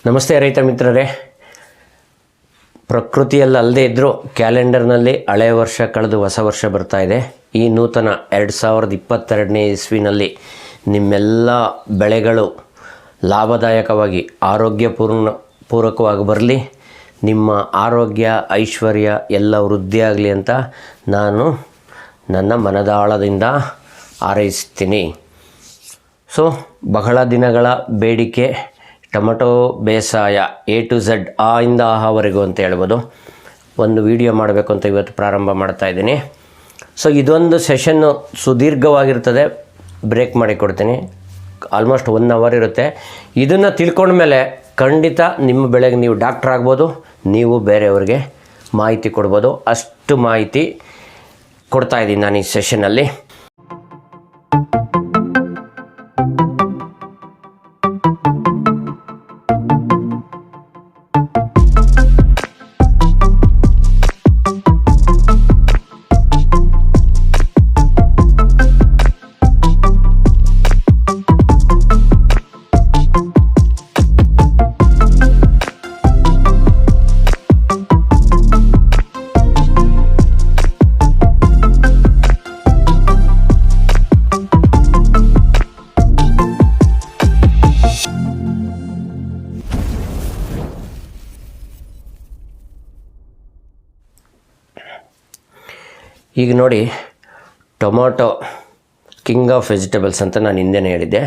ನಮಸ್ತೆ ರೈತ ಮಿತ್ರರೇ. ಪ್ರಕೃತಿಯಲ್ಲಿ ಅಲ್ಲದೆ ಇದ್ದರೂ ಕ್ಯಾಲೆಂಡರ್ನಲ್ಲಿ ಹಳೆಯ ವರ್ಷ ಕಳೆದು ಹೊಸ ವರ್ಷ ಬರ್ತಾ ಇದೆ. ಈ ನೂತನ 2022ನೇ ಇಸ್ವಿನಲ್ಲಿ ನಿಮ್ಮೆಲ್ಲ ಬೆಳೆಗಳು ಲಾಭದಾಯಕವಾಗಿ ಪೂರಕವಾಗಿ ಬರಲಿ, ನಿಮ್ಮ ಆರೋಗ್ಯ ಐಶ್ವರ್ಯ ಎಲ್ಲ ವೃದ್ಧಿಯಾಗಲಿ ಅಂತ ನಾನು ನನ್ನ ಮನದಾಳದಿಂದ ಹಾರೈಸ್ತೀನಿ. ಬಹಳ ದಿನಗಳ ಬೇಡಿಕೆ ಟೊಮೆಟೊ ಬೇಸಾಯ A to Z ಆ ಇಂದ ಆವರೆಗೂ ಅಂತ ಹೇಳ್ಬೋದು. ಒಂದು ವಿಡಿಯೋ ಮಾಡಬೇಕು ಅಂತ ಇವತ್ತು ಪ್ರಾರಂಭ ಮಾಡ್ತಾ ಇದ್ದೀನಿ. ಇದೊಂದು ಸೆಷನ್ನು ಸುದೀರ್ಘವಾಗಿರ್ತದೆ, ಬ್ರೇಕ್ ಮಾಡಿ ಕೊಡ್ತೀನಿ. ಆಲ್ಮೋಸ್ಟ್ 1 ಅವರ್ ಇರುತ್ತೆ. ಇದನ್ನು ತಿಳ್ಕೊಂಡ್ಮೇಲೆ ಖಂಡಿತ ನಿಮ್ಮ ಬೆಳೆಗೆ ನೀವು ಡಾಕ್ಟರ್ ಆಗ್ಬೋದು, ನೀವು ಬೇರೆಯವ್ರಿಗೆ ಮಾಹಿತಿ ಕೊಡ್ಬೋದು. ಅಷ್ಟು ಮಾಹಿತಿ ಕೊಡ್ತಾ ಇದ್ದೀನಿ ನಾನು ಈ ಸೆಷನ್ನಲ್ಲಿ. ಈಗ ನೋಡಿ, ಟೊಮೊಟೊ ಕಿಂಗ್ ಆಫ್ ವೆಜಿಟೇಬಲ್ಸ್ ಅಂತ ನಾನು ಹಿಂದೆನೇ ಹೇಳಿದ್ದೆ.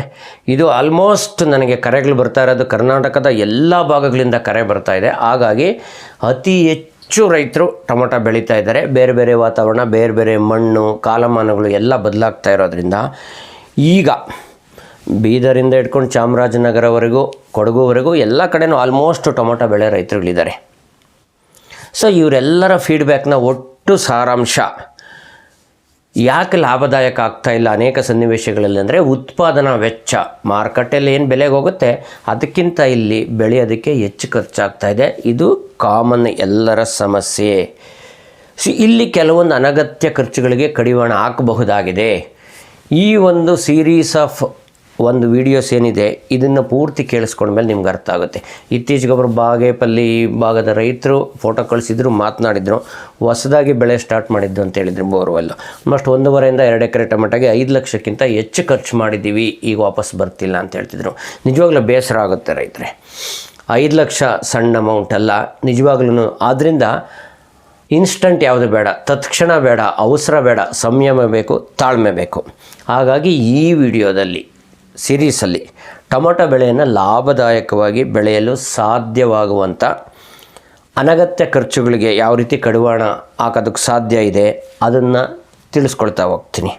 ಇದು ಆಲ್ಮೋಸ್ಟ್ ನನಗೆ ಕರೆಗಳು ಬರ್ತಾ ಇರೋದು ಕರ್ನಾಟಕದ ಎಲ್ಲ ಭಾಗಗಳಿಂದ ಕರೆ ಬರ್ತಾ ಇದೆ. ಹಾಗಾಗಿ ಅತಿ ಹೆಚ್ಚು ರೈತರು ಟೊಮೊಟೊ ಬೆಳೀತಾ ಇದ್ದಾರೆ. ಬೇರೆ ಬೇರೆ ವಾತಾವರಣ, ಬೇರೆ ಬೇರೆ ಮಣ್ಣು, ಕಾಲಮಾನಗಳು ಎಲ್ಲ ಬದಲಾಗ್ತಾ ಇರೋದ್ರಿಂದ ಈಗ ಬೀದರಿಂದ ಹಿಡ್ಕೊಂಡು ಚಾಮರಾಜನಗರವರೆಗೂ, ಕೊಡಗುವರೆಗೂ ಎಲ್ಲ ಕಡೆನೂ ಆಲ್ಮೋಸ್ಟ್ ಟೊಮೊಟೊ ಬೆಳೆ ರೈತರುಗಳಿದ್ದಾರೆ. ಇವರೆಲ್ಲರ ಫೀಡ್ಬ್ಯಾಕ್ನ ಒಟ್ಟು ಸಾರಾಂಶ ಯಾಕೆ ಲಾಭದಾಯಕ ಆಗ್ತಾ ಇಲ್ಲ ಅನೇಕ ಸನ್ನಿವೇಶಗಳಲ್ಲಿ ಅಂದರೆ, ಉತ್ಪಾದನಾ ವೆಚ್ಚ ಮಾರುಕಟ್ಟೆಯಲ್ಲಿ ಏನು ಬೆಲೆಗೆ ಹೋಗುತ್ತೆ ಅದಕ್ಕಿಂತ ಇಲ್ಲಿ ಬೆಳೆಯೋದಕ್ಕೆ ಹೆಚ್ಚು ಖರ್ಚಾಗ್ತಾ ಇದೆ. ಇದು ಕಾಮನ್ ಎಲ್ಲರ ಸಮಸ್ಯೆ. ಇಲ್ಲಿ ಕೆಲವೊಂದು ಅನಗತ್ಯ ಖರ್ಚುಗಳಿಗೆ ಕಡಿವಾಣ ಹಾಕಬಹುದಾಗಿದೆ. ಈ ಒಂದು ಸೀರೀಸ್ ಆಫ್ ಒಂದು ವೀಡಿಯೋಸ್ ಏನಿದೆ ಇದನ್ನು ಪೂರ್ತಿ ಕೇಳಿಸ್ಕೊಂಡ್ಮೇಲೆ ನಿಮ್ಗೆ ಅರ್ಥ ಆಗುತ್ತೆ. ಇತ್ತೀಚೆಗೊಬ್ಬರು ಬಾಗೇಪಲ್ಲಿ ಭಾಗದ ರೈತರು ಫೋಟೋ ಕಳಿಸಿದ್ರು, ಮಾತನಾಡಿದ್ರು. ಹೊಸದಾಗಿ ಬೆಳೆ ಸ್ಟಾರ್ಟ್ ಮಾಡಿದ್ದು ಅಂತ ಹೇಳಿದ್ರು. ಬೋರ್ವೆಲ್ ಆಲ್ಮೋಸ್ಟ್ 1.5 2 ಎಕರೆ ಟೊಮೆಟೊಗೆ 5 ಲಕ್ಷಕ್ಕಿಂತ ಹೆಚ್ಚು ಖರ್ಚು ಮಾಡಿದ್ದೀವಿ, ಈಗ ವಾಪಸ್ ಬರ್ತಿಲ್ಲ ಅಂತ ಹೇಳ್ತಿದ್ರು. ನಿಜವಾಗ್ಲೂ ಬೇಸರ ಆಗುತ್ತೆ ರೈತರೆ. 5 ಲಕ್ಷ ಸಣ್ಣ ಅಮೌಂಟ್ ಅಲ್ಲ ನಿಜವಾಗ್ಲೂ. ಆದ್ದರಿಂದ ಇನ್ಸ್ಟಂಟ್ ಯಾವುದು ಬೇಡ, ತತ್ಕ್ಷಣ ಬೇಡ, ಅವಸರ ಬೇಡ, ಸಂಯಮ ಬೇಕು, ತಾಳ್ಮೆ ಬೇಕು. ಹಾಗಾಗಿ ಈ ವಿಡಿಯೋದಲ್ಲಿ ಸೀರೀಸಲ್ಲಿ ಟೊಮೊಟೊ ಬೆಳೆಯನ್ನು ಲಾಭದಾಯಕವಾಗಿ ಬೆಳೆಯಲು ಸಾಧ್ಯವಾಗುವಂಥ ಅನಗತ್ಯ ಖರ್ಚುಗಳಿಗೆ ಯಾವ ರೀತಿ ಕಡಿವಾಣ ಹಾಕೋದಕ್ಕೆ ಸಾಧ್ಯ ಇದೆ ಅದನ್ನು ತಿಳಿಸ್ಕೊಳ್ತಾ ಹೋಗ್ತೀನಿ.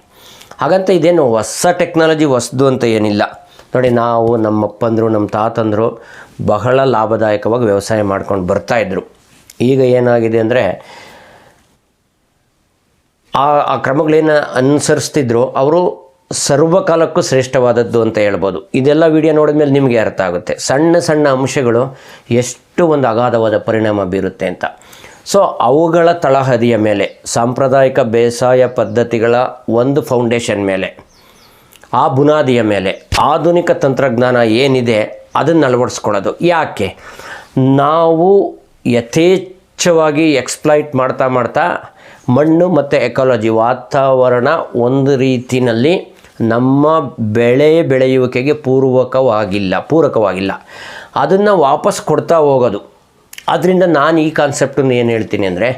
ಹಾಗಂತ ಇದೇನು ಹೊಸ ಟೆಕ್ನಾಲಜಿ ಹೊಸದು ಅಂತ ಏನಿಲ್ಲ. ನೋಡಿ, ನಾವು ನಮ್ಮಪ್ಪಂದರು ನಮ್ಮ ತಾತಂದರು ಬಹಳ ಲಾಭದಾಯಕವಾಗಿ ವ್ಯವಸಾಯ ಮಾಡ್ಕೊಂಡು ಬರ್ತಾಯಿದ್ರು. ಈಗ ಏನಾಗಿದೆ ಅಂದರೆ, ಆ ಕ್ರಮಗಳೇನು ಅನುಸರಿಸ್ತಿದ್ರು ಅವರು ಸರ್ವಕಾಲಕ್ಕೂ ಶ್ರೇಷ್ಠವಾದದ್ದು ಅಂತ ಹೇಳ್ಬೋದು. ಇದೆಲ್ಲ ವಿಡಿಯೋ ನೋಡಿದ್ಮೇಲೆ ನಿಮಗೆ ಅರ್ಥ ಆಗುತ್ತೆ ಸಣ್ಣ ಸಣ್ಣ ಅಂಶಗಳು ಎಷ್ಟು ಒಂದು ಅಗಾಧವಾದ ಪರಿಣಾಮ ಬೀರುತ್ತೆ ಅಂತ. ಅವುಗಳ ತಳಹದಿಯ ಮೇಲೆ ಸಾಂಪ್ರದಾಯಿಕ ಬೇಸಾಯ ಪದ್ಧತಿಗಳ ಒಂದು ಫೌಂಡೇಶನ್ ಮೇಲೆ, ಆ ಬುನಾದಿಯ ಮೇಲೆ ಆಧುನಿಕ ತಂತ್ರಜ್ಞಾನ ಏನಿದೆ ಅದನ್ನು ಅಳವಡಿಸ್ಕೊಳ್ಳೋದು. ಯಾಕೆ ನಾವು ಯಥೇಚ್ಛವಾಗಿ ಎಕ್ಸ್ಪ್ಲಾಯ್ಟ್ ಮಾಡ್ತಾ ಮಣ್ಣು ಮತ್ತು ಎಕಾಲಜಿ ವಾತಾವರಣ ಒಂದು ರೀತಿಯಲ್ಲಿ ನಮ್ಮ ಬೆಳೆಯುವಿಕೆಗೆ ಪೂರಕವಾಗಿಲ್ಲ, ಅದನ್ನು ವಾಪಸ್ ಕೊಡ್ತಾ ಹೋಗೋದು. ಆದ್ದರಿಂದ ನಾನು ಈ ಕಾನ್ಸೆಪ್ಟನ್ನು ಏನು ಹೇಳ್ತೀನಿ ಅಂದರೆ,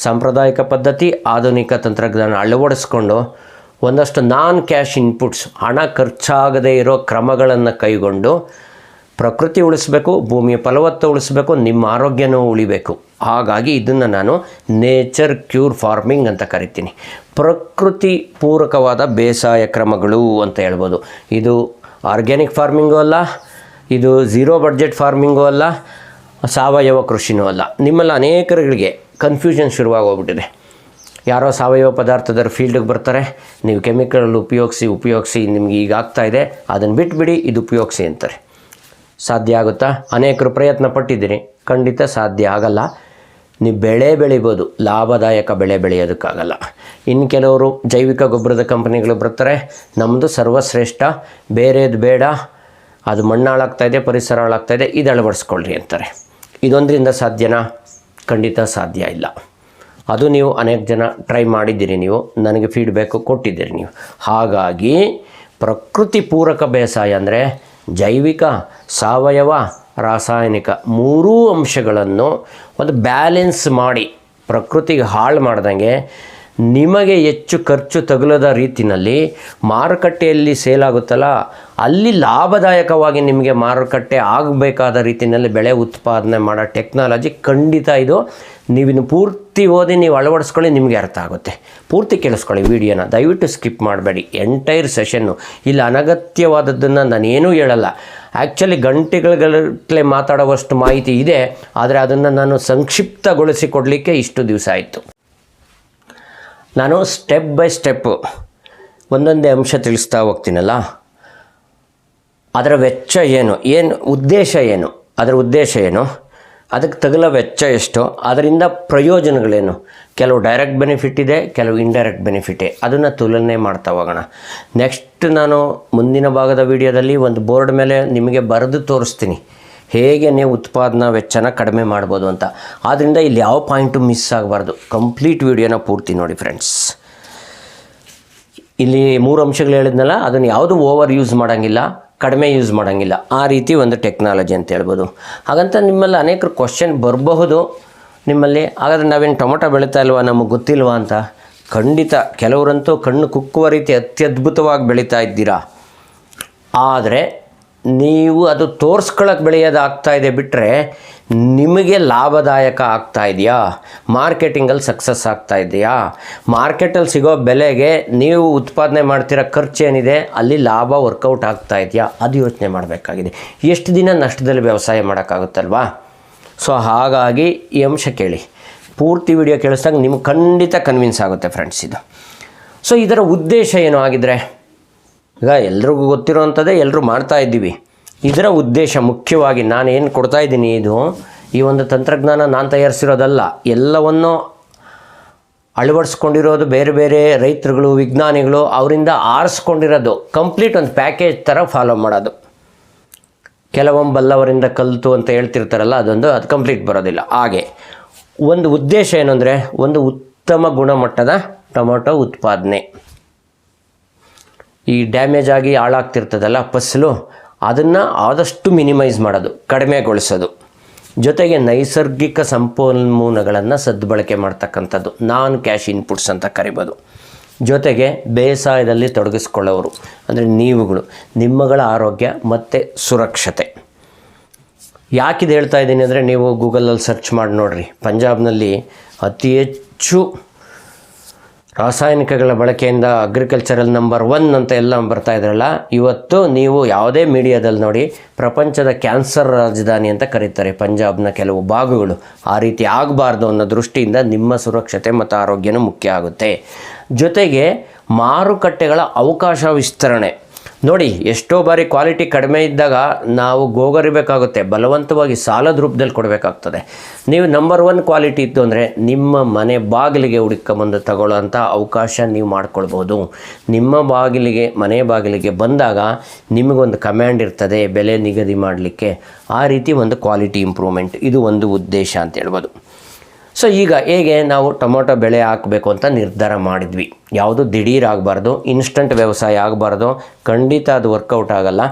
ಸಾಂಪ್ರದಾಯಿಕ ಪದ್ಧತಿ ಆಧುನಿಕ ತಂತ್ರಜ್ಞಾನ ಅಳವಡಿಸ್ಕೊಂಡು ಒಂದಷ್ಟು ನಾನ್ ಕ್ಯಾಶ್ ಇನ್ಪುಟ್ಸ್, ಹಣ ಖರ್ಚಾಗದೇ ಇರೋ ಕ್ರಮಗಳನ್ನು ಕೈಗೊಂಡು ಪ್ರಕೃತಿ ಉಳಿಸ್ಬೇಕು, ಭೂಮಿಯ ಫಲವತ್ತ ಉಳಿಸ್ಬೇಕು, ನಿಮ್ಮ ಆರೋಗ್ಯನೂ ಉಳಿಬೇಕು. ಹಾಗಾಗಿ ಇದನ್ನು ನಾನು ನೇಚರ್ ಕ್ಯೂರ್ ಫಾರ್ಮಿಂಗ್ ಅಂತ ಕರಿತೀನಿ. ಪ್ರಕೃತಿ ಪೂರಕವಾದ ಬೇಸಾಯ ಕ್ರಮಗಳು ಅಂತ ಹೇಳ್ಬೋದು. ಇದು ಆರ್ಗ್ಯಾನಿಕ್ ಫಾರ್ಮಿಂಗೂ ಅಲ್ಲ, ಇದು ಝೀರೋ ಬಡ್ಜೆಟ್ ಫಾರ್ಮಿಂಗೂ ಅಲ್ಲ, ಸಾವಯವ ಕೃಷಿನೂ ಅಲ್ಲ. ನಿಮ್ಮಲ್ಲಿ ಅನೇಕರಿಗೆ ಕನ್ಫ್ಯೂಷನ್ ಶುರುವಾಗೋಗ್ಬಿಟ್ಟಿದೆ. ಯಾರೋ ಸಾವಯವ ಪದಾರ್ಥದರ ಫೀಲ್ಡಿಗೆ ಬರ್ತಾರೆ, ನೀವು ಕೆಮಿಕಲ್ ಉಪಯೋಗಿಸಿ ನಿಮ್ಗೆ ಈಗ ಆಗ್ತಾಯಿದೆ, ಅದನ್ನು ಬಿಟ್ಬಿಡಿ, ಇದು ಉಪಯೋಗಿಸಿ ಅಂತಾರೆ. ಸಾಧ್ಯ ಆಗುತ್ತಾ? ಅನೇಕರು ಪ್ರಯತ್ನ ಪಟ್ಟಿದ್ದೀರಿ, ಖಂಡಿತ ಸಾಧ್ಯ ಆಗಲ್ಲ. ನೀವು ಬೆಳೆ ಬೆಳಿಬೋದು, ಲಾಭದಾಯಕ ಬೆಳೆ ಬೆಳೆಯೋದಕ್ಕಾಗಲ್ಲ. ಇನ್ನು ಕೆಲವರು ಜೈವಿಕ ಗೊಬ್ಬರದ ಕಂಪನಿಗಳು ಬರ್ತಾರೆ, ನಮ್ಮದು ಸರ್ವಶ್ರೇಷ್ಠ, ಬೇರೆದು ಬೇಡ, ಅದು ಮಣ್ಣು ಹಾಳಾಗ್ತಾಯಿದೆ, ಪರಿಸರ ಹಾಳಾಗ್ತಾಯಿದೆ, ಇದು ಅಳವಡಿಸ್ಕೊಳ್ರಿ ಅಂತಾರೆ. ಇದೊಂದರಿಂದ ಸಾಧ್ಯನಾ? ಖಂಡಿತ ಸಾಧ್ಯ ಇಲ್ಲ. ಅದು ನೀವು ಅನೇಕ ಜನ ಟ್ರೈ ಮಾಡಿದ್ದೀರಿ, ನೀವು ನನಗೆ ಫೀಡ್ಬ್ಯಾಕು ಕೊಟ್ಟಿದ್ದೀರಿ ನೀವು. ಹಾಗಾಗಿ ಪ್ರಕೃತಿ ಪೂರಕ ಬೇಸಾಯ ಅಂದರೆ ಜೈವಿಕ, ಸಾವಯವ, ರಾಸಾಯನಿಕ ಮೂರೂ ಅಂಶಗಳನ್ನು ಒಂದು ಬ್ಯಾಲೆನ್ಸ್ ಮಾಡಿ ಪ್ರಕೃತಿಗೆ ಹಾಳು ಮಾಡ್ದಂಗೆ ನಿಮಗೆ ಹೆಚ್ಚು ಖರ್ಚು ತಗುಲದ ರೀತಿಯಲ್ಲಿ ಮಾರುಕಟ್ಟೆಯಲ್ಲಿ ಸೇಲ್ ಆಗುತ್ತಲ್ಲ ಅಲ್ಲಿ ಲಾಭದಾಯಕವಾಗಿ ನಿಮಗೆ ಮಾರುಕಟ್ಟೆ ಆಗಬೇಕಾದ ರೀತಿಯಲ್ಲಿ ಬೆಳೆ ಉತ್ಪಾದನೆ ಮಾಡೋ ಟೆಕ್ನಾಲಜಿ ಖಂಡಿತ ಇದು. ನೀವಿನ್ನು ಪೂರ್ತಿ ಓದಿ ನೀವು ಅಳವಡಿಸ್ಕೊಳ್ಳಿ, ನಿಮಗೆ ಅರ್ಥ ಆಗುತ್ತೆ. ಪೂರ್ತಿ ಕೇಳಿಸ್ಕೊಳ್ಳಿ ವಿಡಿಯೋನ, ದಯವಿಟ್ಟು ಸ್ಕಿಪ್ ಮಾಡಬೇಡಿ. ಎಂಟೈರ್ ಸೆಷನ್ನು ಇಲ್ಲಿ ಅನಗತ್ಯವಾದದ್ದನ್ನು ನಾನೇನೂ ಹೇಳಲ್ಲ. ಆ್ಯಕ್ಚುಲಿ ಗಂಟೆಗಟ್ಟಲೆ ಮಾತಾಡುವಷ್ಟು ಮಾಹಿತಿ ಇದೆ, ಆದರೆ ಅದನ್ನು ನಾನು ಸಂಕ್ಷಿಪ್ತಗೊಳಿಸಿ ಕೊಡಲಿಕ್ಕೆ ಇಷ್ಟು ದಿವಸ ಆಯಿತು. ನಾನು ಸ್ಟೆಪ್ ಬೈ ಸ್ಟೆಪ್ಪು ಒಂದೊಂದೇ ಅಂಶ ತಿಳಿಸ್ತಾ ಹೋಗ್ತೀನಲ್ಲ, ಅದರ ವೆಚ್ಚ ಏನು, ಉದ್ದೇಶ ಏನು, ಅದರ ಉದ್ದೇಶ ಏನು, ಅದಕ್ಕೆ ತಗುಲ ವೆಚ್ಚ ಎಷ್ಟು, ಅದರಿಂದ ಪ್ರಯೋಜನಗಳೇನು, ಕೆಲವು ಡೈರೆಕ್ಟ್ ಬೆನಿಫಿಟ್ ಇದೆ, ಕೆಲವು ಇಂಡೈರೆಕ್ಟ್ ಬೆನಿಫಿಟ್ ಇದೆ, ಅದನ್ನು ತುಲನೆ ಮಾಡ್ತಾ ಹೋಗೋಣ. ನೆಕ್ಸ್ಟ್ ನಾನು ಮುಂದಿನ ಭಾಗದ ವಿಡಿಯೋದಲ್ಲಿ ಒಂದು ಬೋರ್ಡ್ ಮೇಲೆ ನಿಮಗೆ ಬರೆದು ತೋರಿಸ್ತೀನಿ ಹೇಗೆ ನೀವು ಉತ್ಪಾದನಾ ವೆಚ್ಚನ ಕಡಿಮೆ ಮಾಡ್ಬೋದು ಅಂತ. ಆದ್ದರಿಂದ ಇಲ್ಲಿ ಯಾವ ಪಾಯಿಂಟು ಮಿಸ್ ಆಗಬಾರ್ದು. ಕಂಪ್ಲೀಟ್ ವಿಡಿಯೋನ ಪೂರ್ತಿ ನೋಡಿ ಫ್ರೆಂಡ್ಸ್. ಇಲ್ಲಿ 3 ಅಂಶಗಳು ಹೇಳಿದ್ನಲ್ಲ, ಅದನ್ನು ಯಾವುದು ಓವರ್ ಯೂಸ್ ಮಾಡೋಂಗಿಲ್ಲ, ಕಡಿಮೆ ಯೂಸ್ ಮಾಡೋಂಗಿಲ್ಲ, ಆ ರೀತಿ ಒಂದು ಟೆಕ್ನಾಲಜಿ ಅಂತ ಹೇಳ್ಬೋದು. ಹಾಗಂತ ನಿಮ್ಮಲ್ಲಿ ಅನೇಕರು ಕ್ವಶನ್ ಬರಬಹುದು ನಿಮ್ಮಲ್ಲಿ, ಹಾಗಾದರೆ ನಾವೇನು ಟೊಮೊಟೊ ಬೆಳೀತಾ ಇಲ್ವಾ, ನಮಗೆ ಗೊತ್ತಿಲ್ವಾ ಅಂತ. ಖಂಡಿತ ಕೆಲವರಂತೂ ಕಣ್ಣು ಕುಕ್ಕುವ ರೀತಿ ಅತ್ಯದ್ಭುತವಾಗಿ ಬೆಳೀತಾ ಇದ್ದೀರಾ. ಆದರೆ ನೀವು ಅದು ತೋರಿಸ್ಕೊಳ್ಳೋಕೆ ಬೆಳೆಯೋದಾಗ್ತಾ ಇದೆ ಬಿಟ್ಟರೆ ನಿಮಗೆ ಲಾಭದಾಯಕ ಆಗ್ತಾ ಇದೆಯಾ, ಮಾರ್ಕೆಟಿಂಗಲ್ಲಿ ಸಕ್ಸಸ್ ಆಗ್ತಾ ಇದೆಯಾ, ಮಾರ್ಕೆಟಲ್ಲಿ ಸಿಗೋ ಬೆಲೆಗೆ ನೀವು ಉತ್ಪಾದನೆ ಮಾಡ್ತಿರೋ ಖರ್ಚು ಏನಿದೆ ಅಲ್ಲಿ ಲಾಭ ವರ್ಕೌಟ್ ಆಗ್ತಾ ಇದೆಯಾ, ಅದು ಯೋಚನೆ ಮಾಡಬೇಕಾಗಿದೆ. ಎಷ್ಟು ದಿನ ನಷ್ಟದಲ್ಲಿ ವ್ಯವಸಾಯ ಮಾಡೋಕ್ಕಾಗುತ್ತಲ್ವಾ? ಸೊ ಹಾಗಾಗಿ ಈ ಅಂಶ ಕೇಳಿ, ಪೂರ್ತಿ ವಿಡಿಯೋ ಕೇಳಿಸ್ದಾಗ ನಿಮ್ಗೆ ಖಂಡಿತ ಕನ್ವಿನ್ಸ್ ಆಗುತ್ತೆ ಫ್ರೆಂಡ್ಸ್ ಇದು. ಸೊ ಇದರ ಉದ್ದೇಶ ಏನು ಆಗಿದ್ರೆ, ಈಗ ಎಲ್ರಿಗೂ ಗೊತ್ತಿರೋವಂಥದ್ದೇ ಎಲ್ಲರೂ ಮಾಡ್ತಾ ಇದ್ದೀವಿ. ಇದರ ಉದ್ದೇಶ ಮುಖ್ಯವಾಗಿ ನಾನು ಏನು ಕೊಡ್ತಾ ಇದ್ದೀನಿ, ಈ ಒಂದು ತಂತ್ರಜ್ಞಾನ ನಾನು ತಯಾರಿಸಿರೋದಲ್ಲ, ಎಲ್ಲವನ್ನು ಅಳವಡಿಸ್ಕೊಂಡಿರೋದು ಬೇರೆ ಬೇರೆ ರೈತರುಗಳು, ವಿಜ್ಞಾನಿಗಳು ಅವರಿಂದ ಆರಿಸ್ಕೊಂಡಿರೋದು. ಕಂಪ್ಲೀಟ್ ಒಂದು ಪ್ಯಾಕೇಜ್ ಥರ ಫಾಲೋ ಮಾಡೋದು. ಕೆಲವೊಮ್ಮೆ ಬಲ್ಲವರಿಂದ ಕಲಿತು ಅಂತ ಹೇಳ್ತಿರ್ತಾರಲ್ಲ, ಅದು ಕಂಪ್ಲೀಟ್ ಬರೋದಿಲ್ಲ. ಹಾಗೆ ಒಂದು ಉದ್ದೇಶ ಏನು ಅಂದರೆ, ಒಂದು ಉತ್ತಮ ಗುಣಮಟ್ಟದ ಟೊಮೊಟೊ ಉತ್ಪಾದನೆ. ಈ ಡ್ಯಾಮೇಜ್ ಆಗಿ ಹಾಳಾಗ್ತಿರ್ತದಲ್ಲ ಫಸಲು, ಅದನ್ನು ಆದಷ್ಟು ಮಿನಿಮೈಸ್ ಮಾಡೋದು, ಕಡಿಮೆಗೊಳಿಸೋದು. ಜೊತೆಗೆ ನೈಸರ್ಗಿಕ ಸಂಪನ್ಮೂಲಗಳನ್ನು ಸದ್ಬಳಕೆ ಮಾಡ್ತಕ್ಕಂಥದ್ದು, ನಾನ್ ಕ್ಯಾಶ್ ಇನ್ಪುಟ್ಸ್ ಅಂತ ಕರಿಬೋದು. ಜೊತೆಗೆ ಬೇಸಾಯದಲ್ಲಿ ತೊಡಗಿಸ್ಕೊಳ್ಳೋರು ಅಂದರೆ ನೀವುಗಳು, ನಿಮ್ಮಗಳ ಆರೋಗ್ಯ ಮತ್ತು ಸುರಕ್ಷತೆ. ಯಾಕಿದು ಹೇಳ್ತಾ ಇದ್ದೀನಿ ಅಂದರೆ, ನೀವು ಗೂಗಲಲ್ಲಿ ಸರ್ಚ್ ಮಾಡಿ ನೋಡಿರಿ, ಪಂಜಾಬ್ನಲ್ಲಿ ಅತಿ ಹೆಚ್ಚು ರಾಸಾಯನಿಕಗಳ ಬಳಕೆಯಿಂದ ಅಗ್ರಿಕಲ್ಚರಲ್ ನಂಬರ್ 1 ಅಂತ ಎಲ್ಲ ಬರ್ತಾ ಇದ್ರಲ್ಲ. ಇವತ್ತು ನೀವು ಯಾವುದೇ ಮೀಡಿಯಾದಲ್ಲಿ ನೋಡಿ, ಪ್ರಪಂಚದ ಕ್ಯಾನ್ಸರ್ ರಾಜಧಾನಿ ಅಂತ ಕರೀತಾರೆ ಪಂಜಾಬ್ನ ಕೆಲವು ಭಾಗಗಳು. ಆ ರೀತಿ ಆಗಬಾರ್ದು ಅನ್ನೋ ದೃಷ್ಟಿಯಿಂದ ನಿಮ್ಮ ಸುರಕ್ಷತೆ ಮತ್ತು ಆರೋಗ್ಯನೂ ಮುಖ್ಯ ಆಗುತ್ತೆ. ಜೊತೆಗೆ ಮಾರುಕಟ್ಟೆಗಳ ಅವಕಾಶ ವಿಸ್ತರಣೆ ನೋಡಿ. ಎಷ್ಟೋ ಬಾರಿ ಕ್ವಾಲಿಟಿ ಕಡಿಮೆ ಇದ್ದಾಗ ನಾವು ಗೋಗರಿಬೇಕಾಗುತ್ತೆ, ಬಲವಂತವಾಗಿ ಸಾಲದ ರೂಪದಲ್ಲಿ ಕೊಡಬೇಕಾಗ್ತದೆ. ನೀವು ನಂಬರ್ 1 ಕ್ವಾಲಿಟಿ ಇತ್ತು ಅಂದರೆ ನಿಮ್ಮ ಮನೆ ಬಾಗಿಲಿಗೆ ಹುಡುಕೊಂಬಂದು ತಗೊಳ್ಳೋಂಥ ಅವಕಾಶ ನೀವು ಮಾಡ್ಕೊಳ್ಬೋದು. ನಿಮ್ಮ ಬಾಗಿಲಿಗೆ, ಮನೆ ಬಾಗಿಲಿಗೆ ಬಂದಾಗ ನಿಮಗೊಂದು ಕಮ್ಯಾಂಡ್ ಇರ್ತದೆ ಬೆಲೆ ನಿಗದಿ ಮಾಡಲಿಕ್ಕೆ. ಆ ರೀತಿ ಒಂದು ಕ್ವಾಲಿಟಿ ಇಂಪ್ರೂವ್ಮೆಂಟ್, ಇದು ಒಂದು ಉದ್ದೇಶ ಅಂತ ಹೇಳ್ಬೋದು. ಸೊ ಈಗ ಹೇಗೆ ನಾವು ಟೊಮೊಟೊ ಬೆಳೆ ಹಾಕಬೇಕು ಅಂತ ನಿರ್ಧಾರ ಮಾಡಿದ್ವಿ. ಯಾವುದು ದಿಢೀರ್ ಆಗಬಾರ್ದು, ಇನ್ಸ್ಟಂಟ್ ವ್ಯವಸಾಯ ಆಗಬಾರ್ದು, ಖಂಡಿತ ಅದು ವರ್ಕೌಟ್ ಆಗೋಲ್ಲ.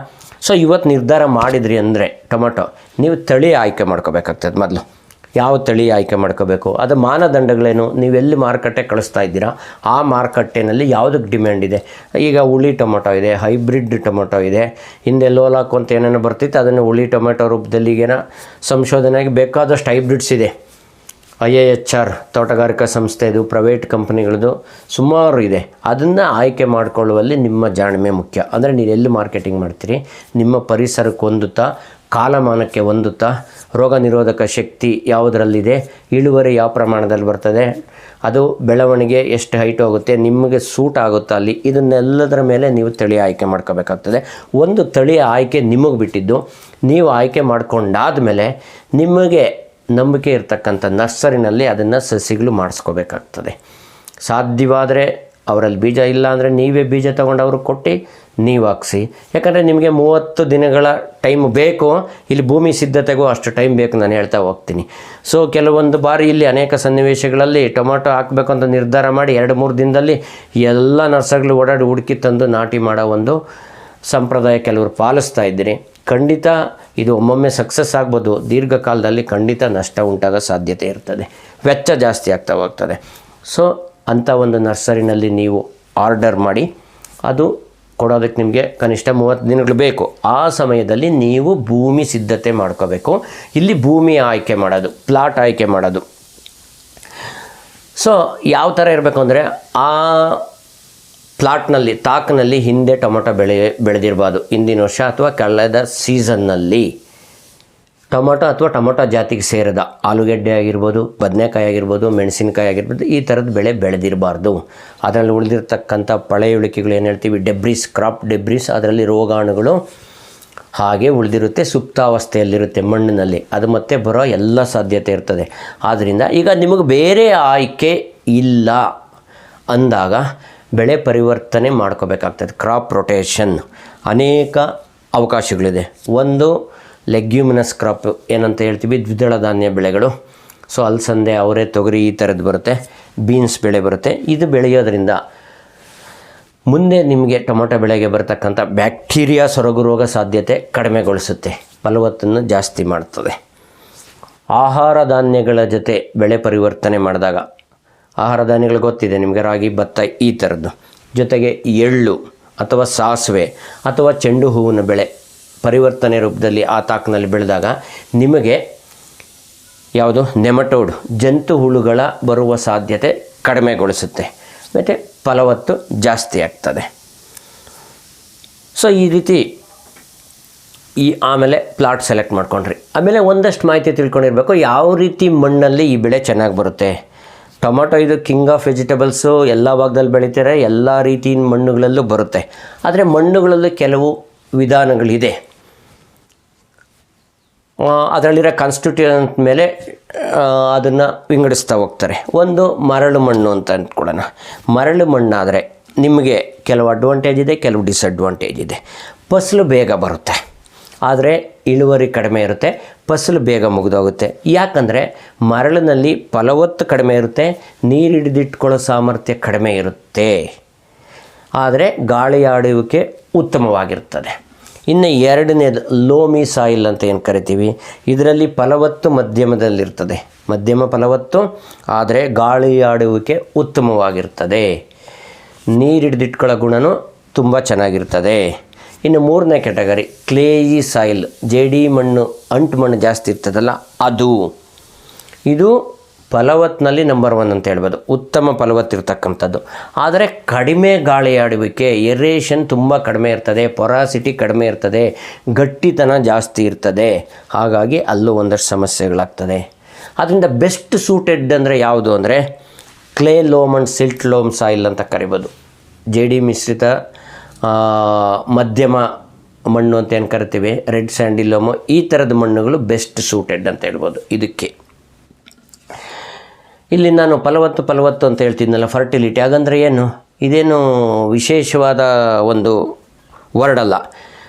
ಸೊ ಇವತ್ತು ನಿರ್ಧಾರ ಮಾಡಿದ್ರಿ ಅಂದರೆ ಟೊಮೊಟೊ, ನೀವು ತಳಿ ಆಯ್ಕೆ ಮಾಡ್ಕೋಬೇಕಾಗ್ತದೆ. ಮೊದಲು ಯಾವ ತಳಿ ಆಯ್ಕೆ ಮಾಡ್ಕೋಬೇಕು, ಅದು ಮಾನದಂಡಗಳೇನು, ನೀವೆಲ್ಲಿ ಮಾರುಕಟ್ಟೆ ಕಳಿಸ್ತಾ ಇದ್ದೀರಾ, ಆ ಮಾರುಕಟ್ಟೆನಲ್ಲಿ ಯಾವುದಕ್ಕೆ ಡಿಮ್ಯಾಂಡ್ ಇದೆ. ಈಗ ಹುಳಿ ಟೊಮೊಟೊ ಇದೆ, ಹೈಬ್ರಿಡ್ ಟೊಮೊಟೊ ಇದೆ, ಹಿಂದೆ ಲೋಲಾಕು ಅಂತ ಏನೇನೋ ಬರ್ತಿತ್ತು, ಅದನ್ನು ಹುಳಿ ಟೊಮೆಟೊ ರೂಪದಲ್ಲಿ ಈಗೇನೋ ಸಂಶೋಧನೆಗೆ ಬೇಕಾದಷ್ಟು ಹೈಬ್ರಿಡ್ಸ್ ಇದೆ. IIHR ತೋಟಗಾರಿಕಾ ಸಂಸ್ಥೆದು, ಪ್ರೈವೇಟ್ ಕಂಪ್ನಿಗಳದು ಸುಮಾರು ಇದೆ. ಅದನ್ನು ಆಯ್ಕೆ ಮಾಡಿಕೊಳ್ಳುವಲ್ಲಿ ನಿಮ್ಮ ಜಾಣ್ಮೆ ಮುಖ್ಯ. ಅಂದರೆ ನೀವು ಎಲ್ಲಿ ಮಾರ್ಕೆಟಿಂಗ್ ಮಾಡ್ತೀರಿ, ನಿಮ್ಮ ಪರಿಸರಕ್ಕೆ ಹೊಂದುತ್ತಾ, ಕಾಲಮಾನಕ್ಕೆ ಹೊಂದುತ್ತಾ, ರೋಗ ನಿರೋಧಕ ಶಕ್ತಿ ಯಾವುದರಲ್ಲಿದೆ, ಇಳುವರಿ ಯಾವ ಪ್ರಮಾಣದಲ್ಲಿ ಬರ್ತದೆ, ಅದು ಬೆಳವಣಿಗೆ ಎಷ್ಟು ಹೈಟ್ ಹೋಗುತ್ತೆ, ನಿಮಗೆ ಸೂಟ್ ಆಗುತ್ತಾ ಅಲ್ಲಿ, ಇದನ್ನೆಲ್ಲದರ ಮೇಲೆ ನೀವು ತಳಿ ಆಯ್ಕೆ ಮಾಡ್ಕೋಬೇಕಾಗ್ತದೆ. ಒಂದು ತಳಿಯ ಆಯ್ಕೆ ನಿಮಗೆ ಬಿಟ್ಟಿದ್ದು. ನೀವು ಆಯ್ಕೆ ಮಾಡ್ಕೊಂಡಾದ ಮೇಲೆ ನಿಮಗೆ ನಂಬಿಕೆ ಇರ್ತಕ್ಕಂಥ ನರ್ಸರಿನಲ್ಲಿ ಅದನ್ನು ಸಸಿಗಳು ಮಾಡಿಸ್ಕೋಬೇಕಾಗ್ತದೆ. ಸಾಧ್ಯವಾದರೆ ಅವರಲ್ಲಿ ಬೀಜ ಇಲ್ಲ ಅಂದರೆ ನೀವೇ ಬೀಜ ತೊಗೊಂಡು ಅವ್ರಿಗೆ ಕೊಟ್ಟು ನೀವು ಹಾಕ್ಸಿ. ಯಾಕಂದರೆ ನಿಮಗೆ 30 ದಿನಗಳ ಟೈಮ್ ಬೇಕು. ಇಲ್ಲಿ ಭೂಮಿ ಸಿದ್ಧತೆಗೂ ಅಷ್ಟು ಟೈಮ್ ಬೇಕು, ನಾನು ಹೇಳ್ತಾ ಹೋಗ್ತೀನಿ. ಸೊ ಕೆಲವೊಂದು ಬಾರಿ ಇಲ್ಲಿ ಅನೇಕ ಸನ್ನಿವೇಶಗಳಲ್ಲಿ ಟೊಮಾಟೊ ಹಾಕಬೇಕು ಅಂತ ನಿರ್ಧಾರ ಮಾಡಿ 2-3 ದಿನದಲ್ಲಿ ಎಲ್ಲ ನರ್ಸರಿಗಳು ಓಡಾಡಿ ಹುಡುಕಿ ತಂದು ನಾಟಿ ಮಾಡೋ ಒಂದು ಸಂಪ್ರದಾಯ ಕೆಲವರು ಪಾಲಿಸ್ತಾ ಇದ್ದೀರಿ. ಖಂಡಿತ ಇದು ಒಮ್ಮೊಮ್ಮೆ ಸಕ್ಸಸ್ ಆಗ್ಬೋದು, ದೀರ್ಘಕಾಲದಲ್ಲಿ ಖಂಡಿತ ನಷ್ಟ ಉಂಟಾಗೋ ಸಾಧ್ಯತೆ ಇರ್ತದೆ, ವೆಚ್ಚ ಜಾಸ್ತಿ ಆಗ್ತಾ ಹೋಗ್ತದೆ. ಸೊ ಅಂಥ ಒಂದು ನರ್ಸರಿನಲ್ಲಿ ನೀವು ಆರ್ಡರ್ ಮಾಡಿ, ಅದು ಕೊಡೋದಕ್ಕೆ ನಿಮಗೆ ಕನಿಷ್ಠ 30 ದಿನಗಳು ಬೇಕು. ಆ ಸಮಯದಲ್ಲಿ ನೀವು ಭೂಮಿ ಸಿದ್ಧತೆ ಮಾಡ್ಕೋಬೇಕು. ಇಲ್ಲಿ ಭೂಮಿ ಆಯ್ಕೆ ಮಾಡೋದು, ಪ್ಲಾಟ್ ಆಯ್ಕೆ ಮಾಡೋದು. ಸೊ ಯಾವ ಥರ ಇರಬೇಕು ಅಂದರೆ, ಆ ಪ್ಲಾಟ್ನಲ್ಲಿ ತಾಕ್ನಲ್ಲಿ ಹಿಂದೆ ಟೊಮೊಟೊ ಬೆಳೆದಿರಬಾರ್ದು. ಹಿಂದಿನ ವರ್ಷ ಅಥವಾ ಕಳೆದ ಸೀಸನ್ನಲ್ಲಿ ಟೊಮೊಟೊ ಅಥವಾ ಟೊಮೊಟೊ ಜಾತಿಗೆ ಸೇರಿದ ಆಲೂಗೆಡ್ಡೆ ಆಗಿರ್ಬೋದು, ಬದನೆಕಾಯಿ ಆಗಿರ್ಬೋದು, ಮೆಣಸಿನಕಾಯಿ ಆಗಿರ್ಬೋದು, ಈ ಥರದ ಬೆಳೆ ಬೆಳೆದಿರಬಾರ್ದು. ಅದರಲ್ಲಿ ಉಳಿದಿರ್ತಕ್ಕಂಥ ಪಳೆಯುಳಿಕೆಗಳು ಏನು ಹೇಳ್ತೀವಿ, ಡೆಬ್ರಿಸ್, ಕ್ರಾಪ್ ಡೆಬ್ರಿಸ್, ಅದರಲ್ಲಿ ರೋಗಾಣುಗಳು ಹಾಗೆ ಉಳಿದಿರುತ್ತೆ, ಸುಪ್ತಾವಸ್ಥೆಯಲ್ಲಿರುತ್ತೆ ಮಣ್ಣಿನಲ್ಲಿ. ಅದು ಮತ್ತೆ ಬರೋ ಎಲ್ಲ ಸಾಧ್ಯತೆ ಇರ್ತದೆ. ಆದ್ದರಿಂದ ಈಗ ನಿಮಗೆ ಬೇರೆ ಆಯ್ಕೆ ಇಲ್ಲ ಅಂದಾಗ ಬೆಳೆ ಪರಿವರ್ತನೆ ಮಾಡ್ಕೋಬೇಕಾಗ್ತದೆ. ಕ್ರಾಪ್ ರೊಟೇಷನ್ ಅನೇಕ ಅವಕಾಶಗಳಿದೆ. ಒಂದು ಲೆಗ್ಯೂಮಿನಸ್ ಕ್ರಾಪ್ ಏನಂತ ಹೇಳ್ತೀವಿ, ದ್ವಿದಳ ಧಾನ್ಯ ಬೆಳೆಗಳು. ಸೊ ಅಲಸಂದೆ, ಅವರೆ, ತೊಗರಿ ಈ ಥರದ್ದು ಬರುತ್ತೆ. ಬೀನ್ಸ್ ಬೆಳೆ ಬರುತ್ತೆ. ಇದು ಬೆಳೆಯೋದ್ರಿಂದ ಮುಂದೆ ನಿಮಗೆ ಟೊಮೊಟೊ ಬೆಳೆಗೆ ಬರತಕ್ಕಂಥ ಬ್ಯಾಕ್ಟೀರಿಯಾ ಸೊರಗು ರೋಗ ಸಾಧ್ಯತೆ ಕಡಿಮೆಗೊಳಿಸುತ್ತೆ, ಫಲವತ್ತನ್ನು ಜಾಸ್ತಿ ಮಾಡ್ತದೆ. ಆಹಾರ ಧಾನ್ಯಗಳ ಜೊತೆ ಬೆಳೆ ಪರಿವರ್ತನೆ ಮಾಡಿದಾಗ, ಆಹಾರ ಧಾನ್ಯಗಳು ಗೊತ್ತಿದೆ ನಿಮಗೆ, ರಾಗಿ, ಭತ್ತ ಈ ಥರದ್ದು, ಜೊತೆಗೆ ಎಳ್ಳು ಅಥವಾ ಸಾಸಿವೆ ಅಥವಾ ಚೆಂಡು ಹೂವಿನ ಬೆಳೆ ಪರಿವರ್ತನೆ ರೂಪದಲ್ಲಿ ಆ ತಾಕಿನಲ್ಲಿ ಬೆಳೆದಾಗ ನಿಮಗೆ ಯಾವುದು ನೆಮಟೋಡ್, ಜಂತು ಹುಳುಗಳ ಬರುವ ಸಾಧ್ಯತೆ ಕಡಿಮೆಗೊಳಿಸುತ್ತೆ ಮತ್ತು ಫಲವತ್ತು ಜಾಸ್ತಿ ಆಗ್ತದೆ. ಸೊ ಈ ರೀತಿ ಆಮೇಲೆ ಪ್ಲಾಟ್ ಸೆಲೆಕ್ಟ್ ಮಾಡ್ಕೊಂಡ್ರಿ. ಆಮೇಲೆ ಒಂದಷ್ಟು ಮಾಹಿತಿ ತಿಳ್ಕೊಂಡಿರಬೇಕು, ಯಾವ ರೀತಿ ಮಣ್ಣಲ್ಲಿ ಈ ಬೆಳೆ ಚೆನ್ನಾಗಿ ಬರುತ್ತೆ. ಟೊಮೊಟೊ ಇದು ಕಿಂಗ್ ಆಫ್ ವೆಜಿಟೇಬಲ್ಸು, ಎಲ್ಲ ಭಾಗದಲ್ಲಿ ಬೆಳೀತಾರೆ, ಎಲ್ಲ ರೀತಿಯ ಮಣ್ಣುಗಳಲ್ಲೂ ಬರುತ್ತೆ. ಆದರೆ ಮಣ್ಣುಗಳಲ್ಲಿ ಕೆಲವು ವಿಧಾನಗಳಿದೆ. ಅದರಲ್ಲಿರೋ ಕಾನ್ಸ್ಟಿಟ್ಯೂಯೆಂಟ್ ಮೇಲೆ ಅದನ್ನು ವಿಂಗಡಿಸ್ತಾ ಹೋಗ್ತಾರೆ. ಒಂದು ಮರಳು ಮಣ್ಣು ಅಂತ ಅಂದ್ಕೊಳ್ಳೋಣ. ಮರಳು ಮಣ್ಣಾದರೆ ನಿಮಗೆ ಕೆಲವು ಅಡ್ವಾಂಟೇಜ್ ಇದೆ, ಕೆಲವು ಡಿಸಡ್ವಾಂಟೇಜ್ ಇದೆ. ಫಸಲು ಬೇಗ ಬರುತ್ತೆ, ಆದರೆ ಇಳುವರಿ ಕಡಿಮೆ ಇರುತ್ತೆ. ಫಸಲು ಬೇಗ ಮುಗಿದೋಗುತ್ತೆ. ಯಾಕಂದರೆ ಮರಳಿನಲ್ಲಿ ಫಲವತ್ತು ಕಡಿಮೆ ಇರುತ್ತೆ, ನೀರು ಹಿಡಿದಿಟ್ಕೊಳ್ಳೋ ಸಾಮರ್ಥ್ಯ ಕಡಿಮೆ ಇರುತ್ತೆ, ಆದರೆ ಗಾಳಿ ಆಡುವಿಕೆ ಉತ್ತಮವಾಗಿರ್ತದೆ. ಇನ್ನು ಎರಡನೇದು ಲೋಮಿ ಸಾಯಿಲ್ ಅಂತ ಏನು ಕರಿತೀವಿ. ಇದರಲ್ಲಿ ಫಲವತ್ತು ಮಧ್ಯಮದಲ್ಲಿರ್ತದೆ, ಮಧ್ಯಮ ಫಲವತ್ತು, ಆದರೆ ಗಾಳಿ ಆಡುವಿಕೆ ಉತ್ತಮವಾಗಿರ್ತದೆ, ನೀರು ಹಿಡಿದಿಟ್ಕೊಳ್ಳೋ ಗುಣನೂ ತುಂಬ ಚೆನ್ನಾಗಿರ್ತದೆ. ಇನ್ನು ಮೂರನೇ ಕ್ಯಾಟಗರಿ ಕ್ಲೇಯಿ ಸಾಯಿಲ್, ಜೇಡಿ ಮಣ್ಣು, ಅಂಟು ಮಣ್ಣು ಜಾಸ್ತಿ ಇರ್ತದಲ್ಲ ಅದು. ಇದು ಫಲವತ್ತಿನಲ್ಲಿ ನಂಬರ್ 1 ಅಂತ ಹೇಳ್ಬೋದು, ಉತ್ತಮ ಫಲವತ್ತಿರ್ತಕ್ಕಂಥದ್ದು. ಆದರೆ ಕಡಿಮೆ ಗಾಳಿ ಆಡುವಿಕೆ, ಏರೇಷನ್ ತುಂಬ ಕಡಿಮೆ ಇರ್ತದೆ, ಪೊರಾಸಿಟಿ ಕಡಿಮೆ ಇರ್ತದೆ, ಗಟ್ಟಿತನ ಜಾಸ್ತಿ ಇರ್ತದೆ. ಹಾಗಾಗಿ ಅಲ್ಲೂ ಒಂದಷ್ಟು ಸಮಸ್ಯೆಗಳಾಗ್ತದೆ. ಅದರಿಂದ ಬೆಸ್ಟ್ ಸೂಟೆಡ್ ಅಂದರೆ ಯಾವುದು ಅಂದರೆ clay loam and silt loam soil ಅಂತ ಕರಿಬೋದು. ಜೇಡಿ ಮಿಶ್ರಿತ ಮಧ್ಯಮ ಮಣ್ಣು ಅಂತ ಏನು ಕರಿತೀವಿ, ರೆಡ್ ಸ್ಯಾಂಡಿ ಲೋಮು, ಈ ಥರದ ಮಣ್ಣುಗಳು ಬೆಸ್ಟ್ ಸೂಟೆಡ್ ಅಂತ ಹೇಳ್ಬೋದು ಇದಕ್ಕೆ. ಇಲ್ಲಿ ನಾನು ಫಲವತ್ತು ಅಂತ ಹೇಳ್ತಿದ್ನಲ್ಲ, ಫರ್ಟಿಲಿಟಿ, ಹಾಗಂದರೆ ಏನು, ಇದೇನು ವಿಶೇಷವಾದ ಒಂದು ವರ್ಡ್ ಅಲ್ಲ.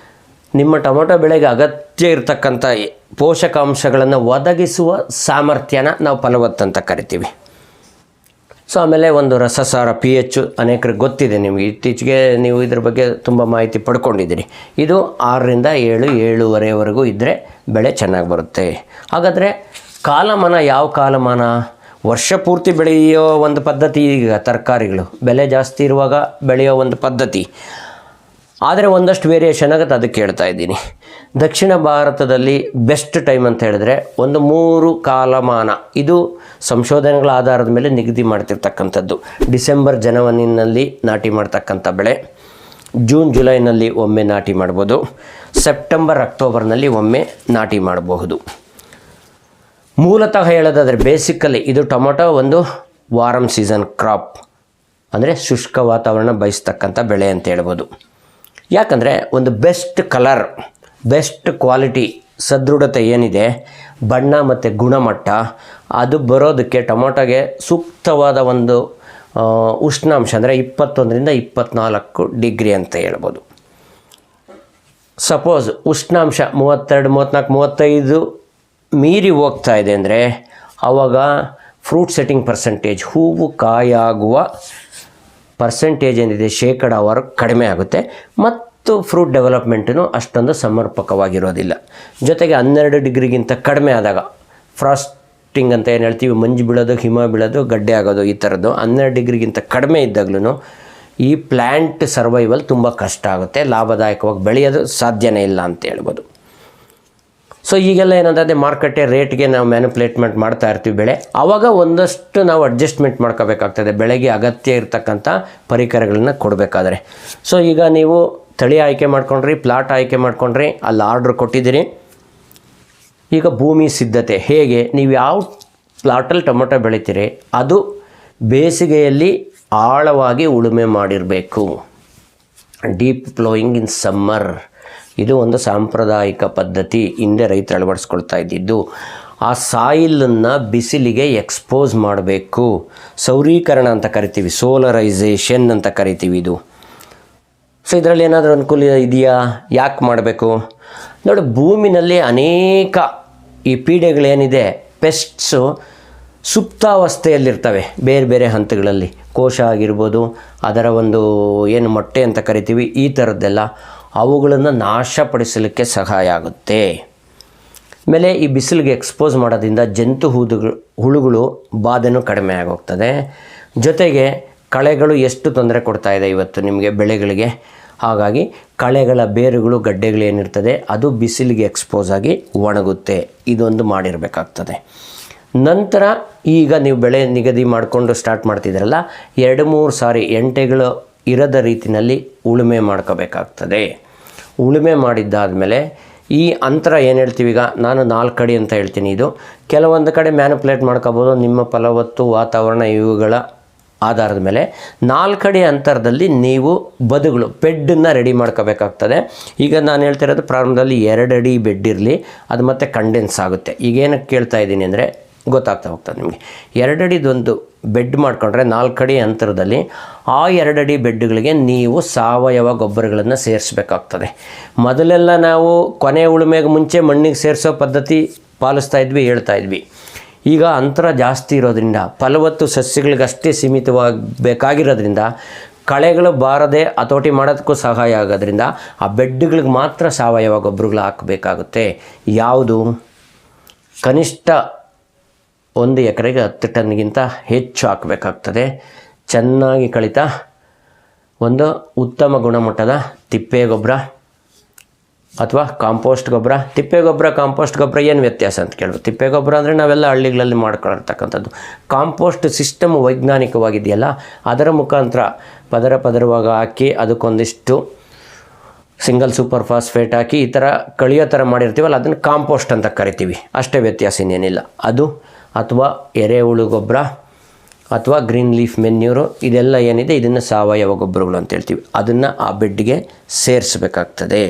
ನಿಮ್ಮ ಟೊಮೊಟೊ ಬೆಳೆಗೆ ಅಗತ್ಯ ಇರತಕ್ಕಂಥ ಪೋಷಕಾಂಶಗಳನ್ನು ಒದಗಿಸುವ ಸಾಮರ್ಥ್ಯನ ನಾವು ಫಲವತ್ತು ಅಂತ ಕರಿತೀವಿ. ಸೊ ಆಮೇಲೆ ಒಂದು ರಸಸಾರ pH ಅನೇಕರಿಗೆ ಗೊತ್ತಿದೆ, ನಿಮಗೆ ಇತ್ತೀಚೆಗೆ ನೀವು ಇದ್ರ ಬಗ್ಗೆ ತುಂಬ ಮಾಹಿತಿ ಪಡ್ಕೊಂಡಿದ್ದೀರಿ. ಇದು 6ರಿಂದ 7, 7.5ವರೆಗೂ ಇದ್ದರೆ ಬೆಳೆ ಚೆನ್ನಾಗಿ ಬರುತ್ತೆ. ಹಾಗಾದರೆ ಕಾಲಮಾನ ಯಾವ ಕಾಲಮಾನ? ವರ್ಷ ಪೂರ್ತಿ ಬೆಳೆಯೋ ಒಂದು ಪದ್ಧತಿ. ಈಗ ತರಕಾರಿಗಳು ಬೆಲೆ ಜಾಸ್ತಿ ಇರುವಾಗ ಬೆಳೆಯೋ ಒಂದು ಪದ್ಧತಿ, ಆದರೆ ಒಂದಷ್ಟು ವೇರಿಯೇಷನ್ ಆಗುತ್ತೆ, ಅದಕ್ಕೆ ಹೇಳ್ತಾ ಇದ್ದೀನಿ. ದಕ್ಷಿಣ ಭಾರತದಲ್ಲಿ ಬೆಸ್ಟ್ ಟೈಮ್ ಅಂತ ಹೇಳಿದ್ರೆ ಒಂದು 3 ಕಾಲಮಾನ. ಇದು ಸಂಶೋಧನೆಗಳ ಆಧಾರದ ಮೇಲೆ ನಿಗದಿ ಮಾಡ್ತಿರ್ತಕ್ಕಂಥದ್ದು. ಡಿಸೆಂಬರ್ ಜನವರಿನಲ್ಲಿ ನಾಟಿ ಮಾಡ್ತಕ್ಕಂಥ ಬೆಳೆ, ಜೂನ್ ಜುಲೈನಲ್ಲಿ ಒಮ್ಮೆ ನಾಟಿ ಮಾಡ್ಬೋದು, ಸೆಪ್ಟೆಂಬರ್ ಅಕ್ಟೋಬರ್ನಲ್ಲಿ ಒಮ್ಮೆ ನಾಟಿ ಮಾಡಬಹುದು. ಮೂಲತಃ ಹೇಳೋದಾದರೆ ಬೇಸಿಕಲಿ ಇದು ಟೊಮೊಟೊ ಒಂದು ವಾರಮ್ ಸೀಸನ್ ಕ್ರಾಪ್, ಅಂದರೆ ಶುಷ್ಕ ವಾತಾವರಣ ಬಯಸ್ತಕ್ಕಂಥ ಬೆಳೆ ಅಂತ ಹೇಳ್ಬೋದು. ಯಾಕಂದರೆ ಒಂದು ಬೆಸ್ಟ್ ಕಲರ್, ಬೆಸ್ಟ್ ಕ್ವಾಲಿಟಿ, ಸದೃಢತೆ ಏನಿದೆ, ಬಣ್ಣ ಮತ್ತು ಗುಣಮಟ್ಟ, ಅದು ಬರೋದಕ್ಕೆ ಟೊಮೊಟೊಗೆ ಸೂಕ್ತವಾದ ಒಂದು ಉಷ್ಣಾಂಶ ಅಂದರೆ 21ರಿಂದ 24 ಡಿಗ್ರಿ ಅಂತ ಹೇಳ್ಬೋದು. ಸಪೋಸ್ ಉಷ್ಣಾಂಶ 32, 34, 35 ಮೀರಿ ಹೋಗ್ತಾ ಇದೆ ಅಂದರೆ ಆವಾಗ ಫ್ರೂಟ್ ಸೆಟ್ಟಿಂಗ್ ಪರ್ಸೆಂಟೇಜ್, ಹೂವು ಕಾಯಾಗುವ ಪರ್ಸೆಂಟೇಜ್ ಏನಿದೆ ಶೇಕಡಾವಾರು ಕಡಿಮೆ ಆಗುತ್ತೆ ಮತ್ತು ಫ್ರೂಟ್ ಡೆವಲಪ್ಮೆಂಟೂ ಅಷ್ಟೊಂದು ಸಮರ್ಪಕವಾಗಿರೋದಿಲ್ಲ. ಜೊತೆಗೆ 12 ಡಿಗ್ರಿಗಿಂತ ಕಡಿಮೆ ಆದಾಗ ಫ್ರಾಸ್ಟಿಂಗ್ ಅಂತ ಏನು ಹೇಳ್ತೀವಿ, ಮಂಜು ಬೀಳೋದು, ಹಿಮ ಬೀಳೋದು, ಗಡ್ಡೆ ಆಗೋದು, ಈ ಥರದ್ದು 12 ಡಿಗ್ರಿಗಿಂತ ಕಡಿಮೆ ಇದ್ದಾಗಲೂ ಈ ಪ್ಲ್ಯಾಂಟ್ ಸರ್ವೈವಲ್ ತುಂಬ ಕಷ್ಟ ಆಗುತ್ತೆ, ಲಾಭದಾಯಕವಾಗಿ ಬೆಳೆಯೋದು ಸಾಧ್ಯನೇ ಇಲ್ಲ ಅಂತ ಹೇಳ್ಬೋದು. ಸೊ ಈಗೆಲ್ಲ ಏನಂತಂದರೆ ಮಾರ್ಕೆಟೇ ರೇಟ್ಗೆ ನಾವು ಮ್ಯಾನುಪ್ಯುಲೇಟ್ಮೆಂಟ್ ಮಾಡ್ತಾ ಇರ್ತೀವಿ ಬೆಳೆ, ಆವಾಗ ಒಂದಷ್ಟು ನಾವು ಅಡ್ಜಸ್ಟ್ಮೆಂಟ್ ಮಾಡ್ಕೋಬೇಕಾಗ್ತದೆ ಬೆಳೆಗೆ ಅಗತ್ಯ ಇರತಕ್ಕಂಥ ಪರಿಕರಗಳನ್ನ ಕೊಡಬೇಕಾದ್ರೆ. ಸೊ ಈಗ ನೀವು ತಳಿ ಆಯ್ಕೆ ಮಾಡ್ಕೊಂಡ್ರಿ, ಪ್ಲಾಟ್ ಆಯ್ಕೆ ಮಾಡ್ಕೊಂಡ್ರಿ, ಅಲ್ಲಿ ಆರ್ಡ್ರ್ ಕೊಟ್ಟಿದ್ದೀರಿ. ಈಗ ಭೂಮಿ ಸಿದ್ಧತೆ ಹೇಗೆ, ನೀವು ಯಾವ ಪ್ಲಾಟಲ್ಲಿ ಟೊಮೊಟೊ ಬೆಳಿತೀರಿ ಅದು ಬೇಸಿಗೆಯಲ್ಲಿ ಆಳವಾಗಿ ಉಳುಮೆ ಮಾಡಿರಬೇಕು. ಡೀಪ್ ಪ್ಲೋಯಿಂಗ್ ಇನ್ ಸಮ್ಮರ್ ಇದು ಒಂದು ಸಾಂಪ್ರದಾಯಿಕ ಪದ್ಧತಿ, ಹಿಂದೆ ರೈತರು ಅಳವಡಿಸ್ಕೊಳ್ತಾ ಇದ್ದಿದ್ದು. ಆ ಸಾಯಿಲನ್ನು ಬಿಸಿಲಿಗೆ ಎಕ್ಸ್ಪೋಸ್ ಮಾಡಬೇಕು, ಸೌರೀಕರಣ ಅಂತ ಕರಿತೀವಿ, ಸೋಲರೈಸೇಷನ್ ಅಂತ ಕರಿತೀವಿ ಇದು. ಸೊ ಇದರಲ್ಲಿ ಏನಾದರೂ ಅನುಕೂಲ ಇದೆಯಾ, ಯಾಕೆ ಮಾಡಬೇಕು ನೋಡಿ. ಭೂಮಿನಲ್ಲಿ ಅನೇಕ ಈ ಪೀಡೆಗಳೇನಿದೆ, ಪೆಸ್ಟ್ಸು ಸುಪ್ತಾವಸ್ಥೆಯಲ್ಲಿರ್ತವೆ ಬೇರೆ ಬೇರೆ ಹಂತಗಳಲ್ಲಿ. ಕೋಶ ಆಗಿರ್ಬೋದು, ಅದರ ಒಂದು ಏನು ಮೊಟ್ಟೆ ಅಂತ ಕರಿತೀವಿ, ಈ ಥರದ್ದೆಲ್ಲ ಅವುಗಳನ್ನು ನಾಶಪಡಿಸಲಿಕ್ಕೆ ಸಹಾಯ ಆಗುತ್ತೆ. ಆಮೇಲೆ ಈ ಬಿಸಿಲಿಗೆ ಎಕ್ಸ್ಪೋಸ್ ಮಾಡೋದ್ರಿಂದ ಜಂತು ಹುಳುಗಳು ಬಾಧೆನೂ ಕಡಿಮೆ ಆಗೋಗ್ತದೆ. ಜೊತೆಗೆ ಕಳೆಗಳು ಎಷ್ಟು ತೊಂದರೆ ಕೊಡ್ತಾ ಇದೆ ಇವತ್ತು ನಿಮಗೆ ಬೆಳೆಗಳಿಗೆ, ಹಾಗಾಗಿ ಕಳೆಗಳ ಬೇರುಗಳು, ಗಡ್ಡೆಗಳು ಏನಿರ್ತದೆ ಅದು ಬಿಸಿಲಿಗೆ ಎಕ್ಸ್ಪೋಸ್ ಆಗಿ ಒಣಗುತ್ತೆ. ಇದೊಂದು ಮಾಡಿರಬೇಕಾಗ್ತದೆ. ನಂತರ ಈಗ ನೀವು ಬೆಳೆ ನಿಗದಿ ಮಾಡಿಕೊಂಡು ಸ್ಟಾರ್ಟ್ ಮಾಡ್ತಿದ್ದೀರಲ್ಲ, 2-3 ಸಾರಿ ಎಂಟೆಗಳು ಇರದ ರೀತಿಯಲ್ಲಿ ಉಳುಮೆ ಮಾಡ್ಕೋಬೇಕಾಗ್ತದೆ. ಉಳುಮೆ ಮಾಡಿದ್ದಾದಮೇಲೆ ಈ ಅಂತರ ಏನು ಹೇಳ್ತೀವಿ, ಈಗ ನಾನು 4 ಅಡಿ ಅಂತ ಹೇಳ್ತೀನಿ. ಇದು ಕೆಲವೊಂದು ಕಡೆ ಮ್ಯಾನುಪ್ಯುಲೇಟ್ ಮಾಡ್ಕೋಬೋದು ನಿಮ್ಮ ಫಲವತ್ತು ವಾತಾವರಣ ಇವುಗಳ ಆಧಾರದ ಮೇಲೆ. 4 ಅಡಿ ಅಂತರದಲ್ಲಿ ನೀವು ಬದುಗಳು ಬೆಡ್ಡನ್ನು ರೆಡಿ ಮಾಡ್ಕೋಬೇಕಾಗ್ತದೆ. ಈಗ ನಾನು ಹೇಳ್ತಿರೋದು ಪ್ರಾರಂಭದಲ್ಲಿ 2 ಅಡಿ ಬೆಡ್ ಇರಲಿ, ಅದು ಮತ್ತೆ ಕಂಡೆನ್ಸ್ ಆಗುತ್ತೆ. ಈಗೇನಕ್ಕೆ ಕೇಳ್ತಾ ಇದ್ದೀನಿ ಅಂದರೆ ಗೊತ್ತಾಗ್ತಾ ಹೋಗ್ತದೆ ನಿಮಗೆ. 2 ಅಡಿದೊಂದು ಬೆಡ್ ಮಾಡಿಕೊಂಡ್ರೆ 4 ಅಡಿ ಅಂತರದಲ್ಲಿ ಆ 2 ಅಡಿ ಬೆಡ್ಗಳಿಗೆ ನೀವು ಸಾವಯವ ಗೊಬ್ಬರಗಳನ್ನು ಸೇರಿಸಬೇಕಾಗ್ತದೆ. ಮೊದಲೆಲ್ಲ ನಾವು ಕೊನೆ ಉಳುಮೆಗೆ ಮುಂಚೆ ಮಣ್ಣಿಗೆ ಸೇರಿಸೋ ಪದ್ಧತಿ ಪಾಲಿಸ್ತಾ ಇದ್ವಿ, ಹೇಳ್ತಾ ಇದ್ವಿ. ಈಗ ಅಂತರ ಜಾಸ್ತಿ ಇರೋದ್ರಿಂದ, ಫಲವತ್ತು ಸಸ್ಯಗಳಿಗಷ್ಟೇ ಸೀಮಿತವಾಗಬೇಕಾಗಿರೋದ್ರಿಂದ, ಕಳೆಗಳು ಬಾರದೆ ಹತೋಟಿ ಮಾಡೋದಕ್ಕೂ ಸಹಾಯ ಆಗೋದ್ರಿಂದ ಆ ಬೆಡ್ಗಳಿಗೆ ಮಾತ್ರ ಸಾವಯವ ಗೊಬ್ಬರಗಳು ಹಾಕಬೇಕಾಗುತ್ತೆ. ಯಾವುದು ಕನಿಷ್ಠ 1 ಎಕರೆಗೆ 10 ಟನ್ಗಿಂತ ಹೆಚ್ಚು ಹಾಕಬೇಕಾಗ್ತದೆ. ಚೆನ್ನಾಗಿ ಕಳಿತ ಒಂದು ಉತ್ತಮ ಗುಣಮಟ್ಟದ ತಿಪ್ಪೆ ಗೊಬ್ಬರ ಅಥವಾ ಕಾಂಪೋಸ್ಟ್ ಗೊಬ್ಬರ. ತಿಪ್ಪೆ ಗೊಬ್ಬರ, ಕಾಂಪೋಸ್ಟ್ ಗೊಬ್ಬರ ಏನು ವ್ಯತ್ಯಾಸ ಅಂತ ಕೇಳಬೇಕು. ತಿಪ್ಪೆ ಗೊಬ್ಬರ ಅಂದರೆ ನಾವೆಲ್ಲ ಹಳ್ಳಿಗಳಲ್ಲಿ ಮಾಡ್ಕೊಂಡಿರ್ತಕ್ಕಂಥದ್ದು. ಕಾಂಪೋಸ್ಟ್ ಸಿಸ್ಟಮ್ ವೈಜ್ಞಾನಿಕವಾಗಿದೆಯಲ್ಲ, ಅದರ ಮುಖಾಂತರ ಪದರವಾಗಿ ಹಾಕಿ ಅದಕ್ಕೊಂದಿಷ್ಟು ಸಿಂಗಲ್ ಸೂಪರ್ ಫಾಸ್ಫೇಟ್ ಹಾಕಿ ಈ ಥರ ಕಳಿಯೋ ಥರ ಮಾಡಿರ್ತೀವಲ್ಲ, ಅದನ್ನು ಕಾಂಪೋಸ್ಟ್ ಅಂತ ಕರಿತೀವಿ. ಅಷ್ಟೇ ವ್ಯತ್ಯಾಸ, ಇನ್ನೇನಿಲ್ಲ. ಅದು ಅಥವಾ ಎರೆಹುಳು ಗೊಬ್ಬರ ಅಥವಾ ಗ್ರೀನ್ ಲೀಫ್ ಮೆನ್ಯೂರು, ಇದೆಲ್ಲ ಏನಿದೆ ಇದನ್ನು ಸಾವಯವ ಗೊಬ್ಬರಗಳು ಅಂತ ಹೇಳ್ತೀವಿ. ಅದನ್ನು ಆ ಬೆಡ್ಗೆ ಸೇರಿಸಬೇಕಾಗ್ತದೆ.